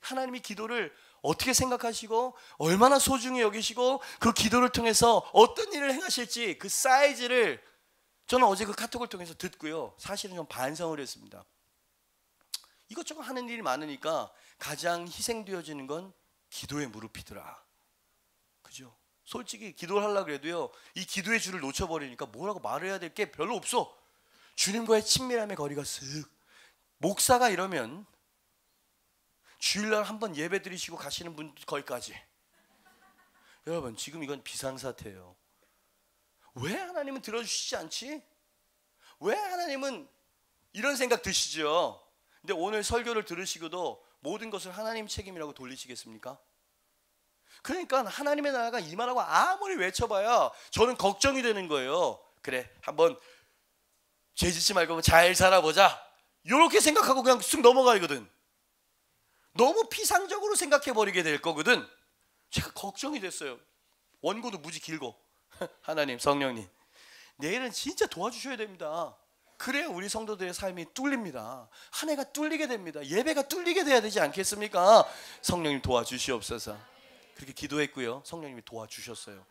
하나님이 기도를 어떻게 생각하시고 얼마나 소중히 여기시고 그 기도를 통해서 어떤 일을 행하실지 그 사이즈를 저는 어제 그 카톡을 통해서 듣고요, 사실은 좀 반성을 했습니다. 이것저것 하는 일이 많으니까 가장 희생되어지는 건 기도의 무릎이더라. 그죠? 솔직히 기도를 하려고 해도요, 이 기도의 줄을 놓쳐버리니까 뭐라고 말해야 될 게 별로 없어. 주님과의 친밀함의 거리가 쓱. 목사가 이러면 주일날 한번 예배 드리시고 가시는 분 거기까지. 여러분, 지금 이건 비상사태예요. 왜 하나님은 들어주시지 않지? 왜 하나님은 이런 생각 드시죠? 근데 오늘 설교를 들으시고도 모든 것을 하나님 책임이라고 돌리시겠습니까? 그러니까 하나님의 나라가 임하라고 아무리 외쳐봐야 저는 걱정이 되는 거예요. 그래, 한번 죄 짓지 말고 잘 살아보자, 이렇게 생각하고 그냥 쑥 넘어가거든. 너무 피상적으로 생각해버리게 될 거거든. 제가 걱정이 됐어요. 원고도 무지 길고. 하나님, 성령님, 내일은 진짜 도와주셔야 됩니다. 그래야 우리 성도들의 삶이 뚫립니다. 한 해가 뚫리게 됩니다. 예배가 뚫리게 돼야 되지 않겠습니까? 성령님 도와주시옵소서. 그렇게 기도했고요, 성령님이 도와주셨어요.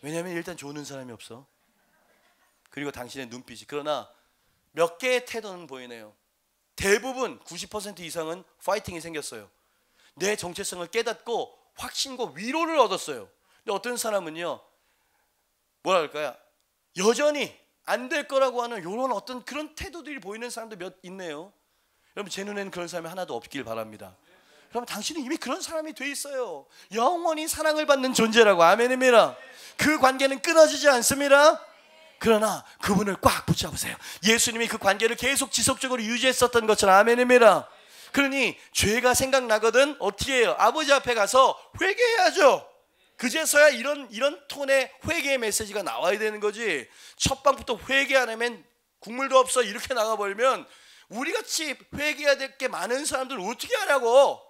왜냐하면 일단 조는 사람이 없어. 그리고 당신의 눈빛이, 그러나 몇 개의 태도는 보이네요. 대부분 90% 이상은 파이팅이 생겼어요. 내 정체성을 깨닫고 확신과 위로를 얻었어요. 근데 어떤 사람은요, 뭐라 그럴까요? 여전히 안 될 거라고 하는 이런 어떤 그런 태도들이 보이는 사람도 몇 있네요. 여러분, 제 눈에는 그런 사람이 하나도 없길 바랍니다. 그러면 당신은 이미 그런 사람이 돼 있어요. 영원히 사랑을 받는 존재라고. 아멘입니다. 그 관계는 끊어지지 않습니다. 그러나 그분을 꽉 붙잡으세요. 예수님이 그 관계를 계속 지속적으로 유지했었던 것처럼. 아멘입니다. 그러니 죄가 생각나거든 어떻게 해요? 아버지 앞에 가서 회개해야죠. 그제서야 이런 톤의 회개의 메시지가 나와야 되는 거지. 첫 방부터 회개 안 하면 국물도 없어 이렇게 나가버리면 우리같이 회개해야 될 게 많은 사람들 어떻게 하냐고.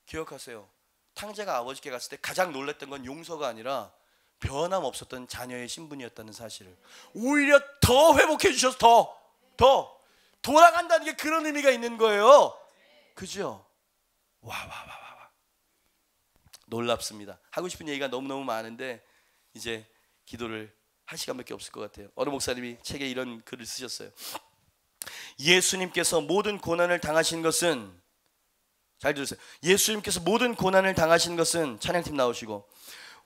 기억하세요. 탕자가 아버지께 갔을 때 가장 놀랐던 건 용서가 아니라 변함없었던 자녀의 신분이었다는 사실을 오히려 더 회복해 주셔서 더 돌아간다는 게 그런 의미가 있는 거예요. 그죠? 와. 놀랍습니다. 하고 싶은 얘기가 너무너무 많은데 이제 기도를 할 시간밖에 없을 것 같아요. 어느 목사님이 책에 이런 글을 쓰셨어요. 예수님께서 모든 고난을 당하신 것은, 잘 들으세요, 예수님께서 모든 고난을 당하신 것은, 찬양팀 나오시고,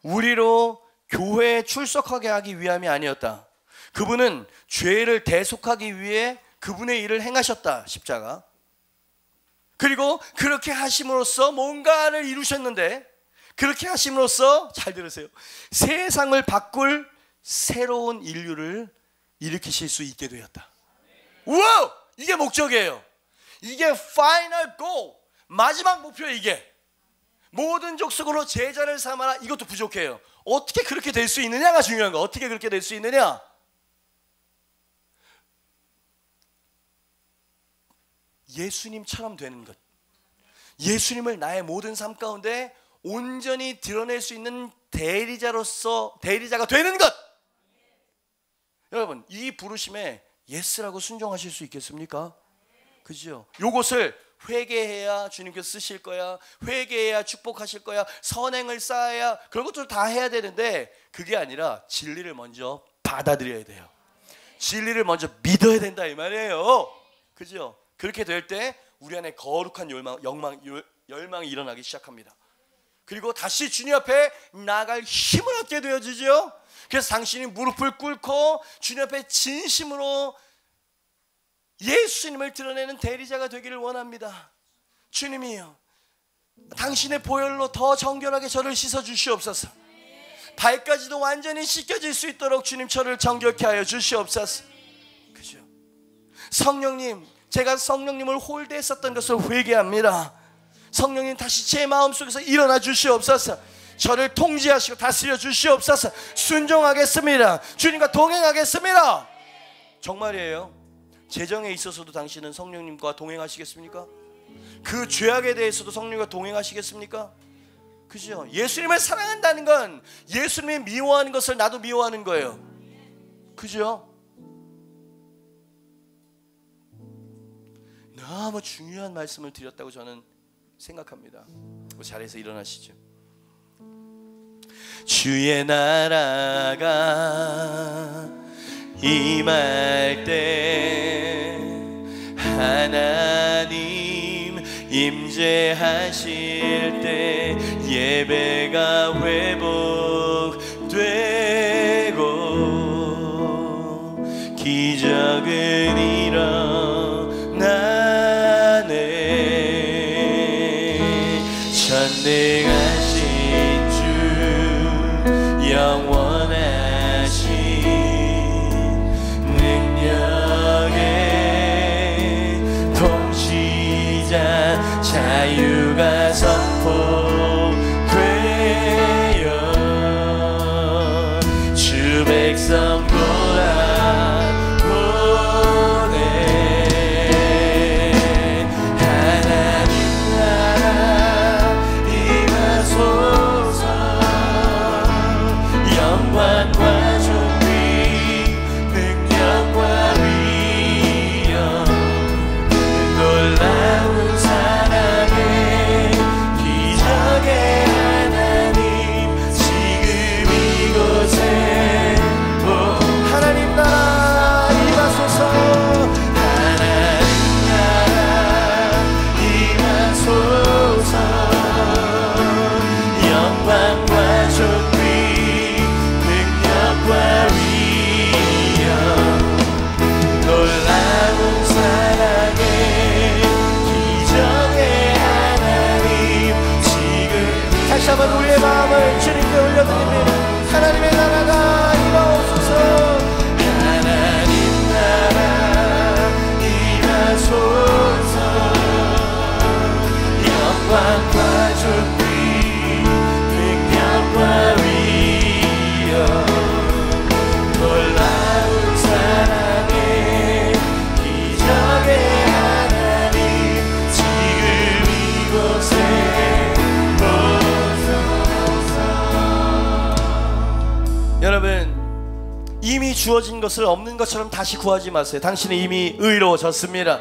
우리로 교회에 출석하게 하기 위함이 아니었다. 그분은 죄를 대속하기 위해 그분의 일을 행하셨다. 십자가. 그리고 그렇게 하심으로써 뭔가를 이루셨는데, 그렇게 하심으로써, 잘 들으세요, 세상을 바꿀 새로운 인류를 일으키실 수 있게 되었다. 우와! 이게 목적이에요. 이게 final goal, 마지막 목표. 이게 모든 족속으로 제자를 삼아라. 이것도 부족해요. 어떻게 그렇게 될 수 있느냐가 중요한 거. 어떻게 그렇게 될 수 있느냐? 예수님처럼 되는 것. 예수님을 나의 모든 삶 가운데 온전히 드러낼 수 있는 대리자가 되는 것. 여러분, 이 부르심에 예스라고 순종하실 수 있겠습니까? 그죠? 요것을 회개해야 주님께서 쓰실 거야, 회개해야 축복하실 거야, 선행을 쌓아야, 그런 것들을 다 해야 되는데, 그게 아니라 진리를 먼저 받아들여야 돼요. 진리를 먼저 믿어야 된다 이 말이에요. 그죠? 그렇게 될 때 우리 안에 거룩한 열망이 일어나기 시작합니다. 그리고 다시 주님 앞에 나아갈 힘을 얻게 되어지죠. 그래서 당신이 무릎을 꿇고 주님 앞에 진심으로 예수님을 드러내는 대리자가 되기를 원합니다. 주님이요, 당신의 보혈로 더 정결하게 저를 씻어 주시옵소서. 발까지도 완전히 씻겨질 수 있도록 주님 저를 정결케 하여 주시옵소서. 그죠? 성령님, 제가 성령님을 홀대했었던 것을 회개합니다. 성령님 다시 제 마음속에서 일어나 주시옵소서. 저를 통제하시고 다스려 주시옵소서. 순종하겠습니다. 주님과 동행하겠습니다. 정말이에요. 재정에 있어서도 당신은 성령님과 동행하시겠습니까? 그 죄악에 대해서도 성령님과 동행하시겠습니까? 그죠? 예수님을 사랑한다는 건 예수님이 미워하는 것을 나도 미워하는 거예요. 그죠? 너무 중요한 말씀을 드렸다고 저는 생각합니다. 자리에서 일어나시죠. 주의 나라가 임할 때 하나님 임재하실 때 예배가 회복되고 기적은 일어나네. 전능하신 주 영원하신 능력의 통치자 자유가 선포되어 주 백성 돌아보네. 하나님 나라 임하소서. 영광과 존귀 능력과 위엄 놀라운 사랑의 기적의 하나님 지금 이곳에 하나님 나라 임하소서. 하나님 나라 임하소서. 영광과 존귀 능력과 위엄 놀라운 사랑의 기적의 하나님 지금. 다시 한번 우리의 마음을 주님께 올려드립니다. 하나님의 나라가 임하옵소서. 하나님 나라 임하소서. 영광과 존귀 능력과 위엄 놀라운 사랑의 기적의 하나님 지금 이곳에 오소서. 이미 주어진 것을 없는 것처럼 다시 구하지 마세요. 당신은 이미 의로워졌습니다.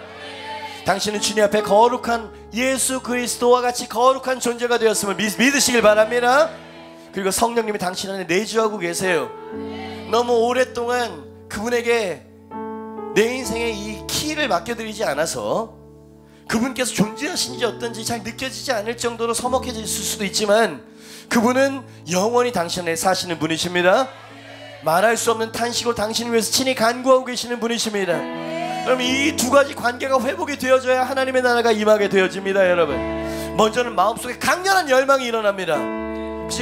당신은 주님 앞에 거룩한 예수 그리스도와 같이 거룩한 존재가 되었음을 믿으시길 바랍니다. 그리고 성령님이 당신 안에 내주하고 계세요. 너무 오랫동안 그분에게 내 인생의 이 키를 맡겨드리지 않아서 그분께서 존재하신지 어떤지 잘 느껴지지 않을 정도로 서먹해져 있을 수도 있지만 그분은 영원히 당신 안에 사시는 분이십니다. 말할 수 없는 탄식으로 당신을 위해서 친히 간구하고 계시는 분이십니다. 그럼 이 두 가지 관계가 회복이 되어져야 하나님의 나라가 임하게 되어집니다. 여러분, 먼저는 마음속에 강렬한 열망이 일어납니다.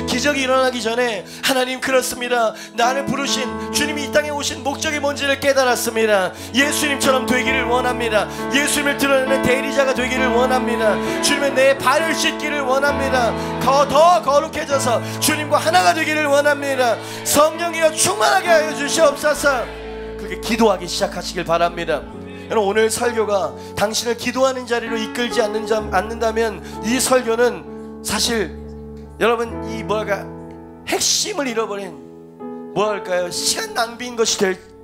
기적이 일어나기 전에 하나님, 그렇습니다. 나를 부르신 주님이 이 땅에 오신 목적이 뭔지를 깨달았습니다. 예수님처럼 되기를 원합니다. 예수님을 드러내는 대리자가 되기를 원합니다. 주님의 내 발을 씻기를 원합니다. 더 거룩해져서 주님과 하나가 되기를 원합니다. 성령이여 충만하게 하여 주시옵소서. 그렇게 기도하기 시작하시길 바랍니다. 여러분, 오늘 설교가 당신을 기도하는 자리로 이끌지 않는다면 이 설교는 사실 여러분 이 핵심을 잃어버린 시간 낭비인 것이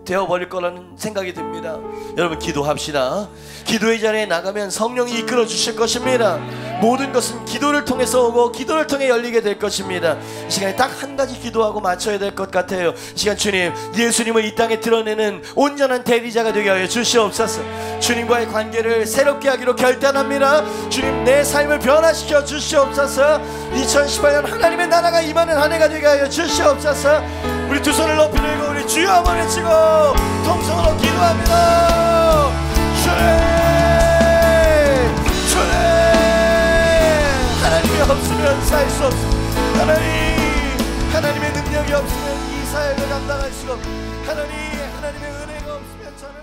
되어버릴 거라는 생각이 듭니다. 여러분, 기도합시다. 기도의 자리에 나가면 성령이 이끌어 주실 것입니다. 모든 것은 기도를 통해서 오고 기도를 통해 열리게 될 것입니다. 이 시간에 딱 한 가지 기도하고 맞춰야 될 것 같아요. 이 시간 주님, 예수님을 이 땅에 드러내는 온전한 대리자가 되게 하여 주시옵소서. 주님과의 관계를 새롭게 하기로 결단합니다. 주님, 내 삶을 변화시켜 주시옵소서. 2018년 하나님의 나라가 임하는 한 해가 되게 하여 주시옵소서. 우리 두 손을 높이 들고 우리 주여 한번 외치고 통성으로 기도합니다. 주님, 하나님이 없으면 살 수 없습니다. 하나님의 능력이 없으면 이 사역을 감당할 수가 없습니다. 하나님의 은혜가 없으면 저는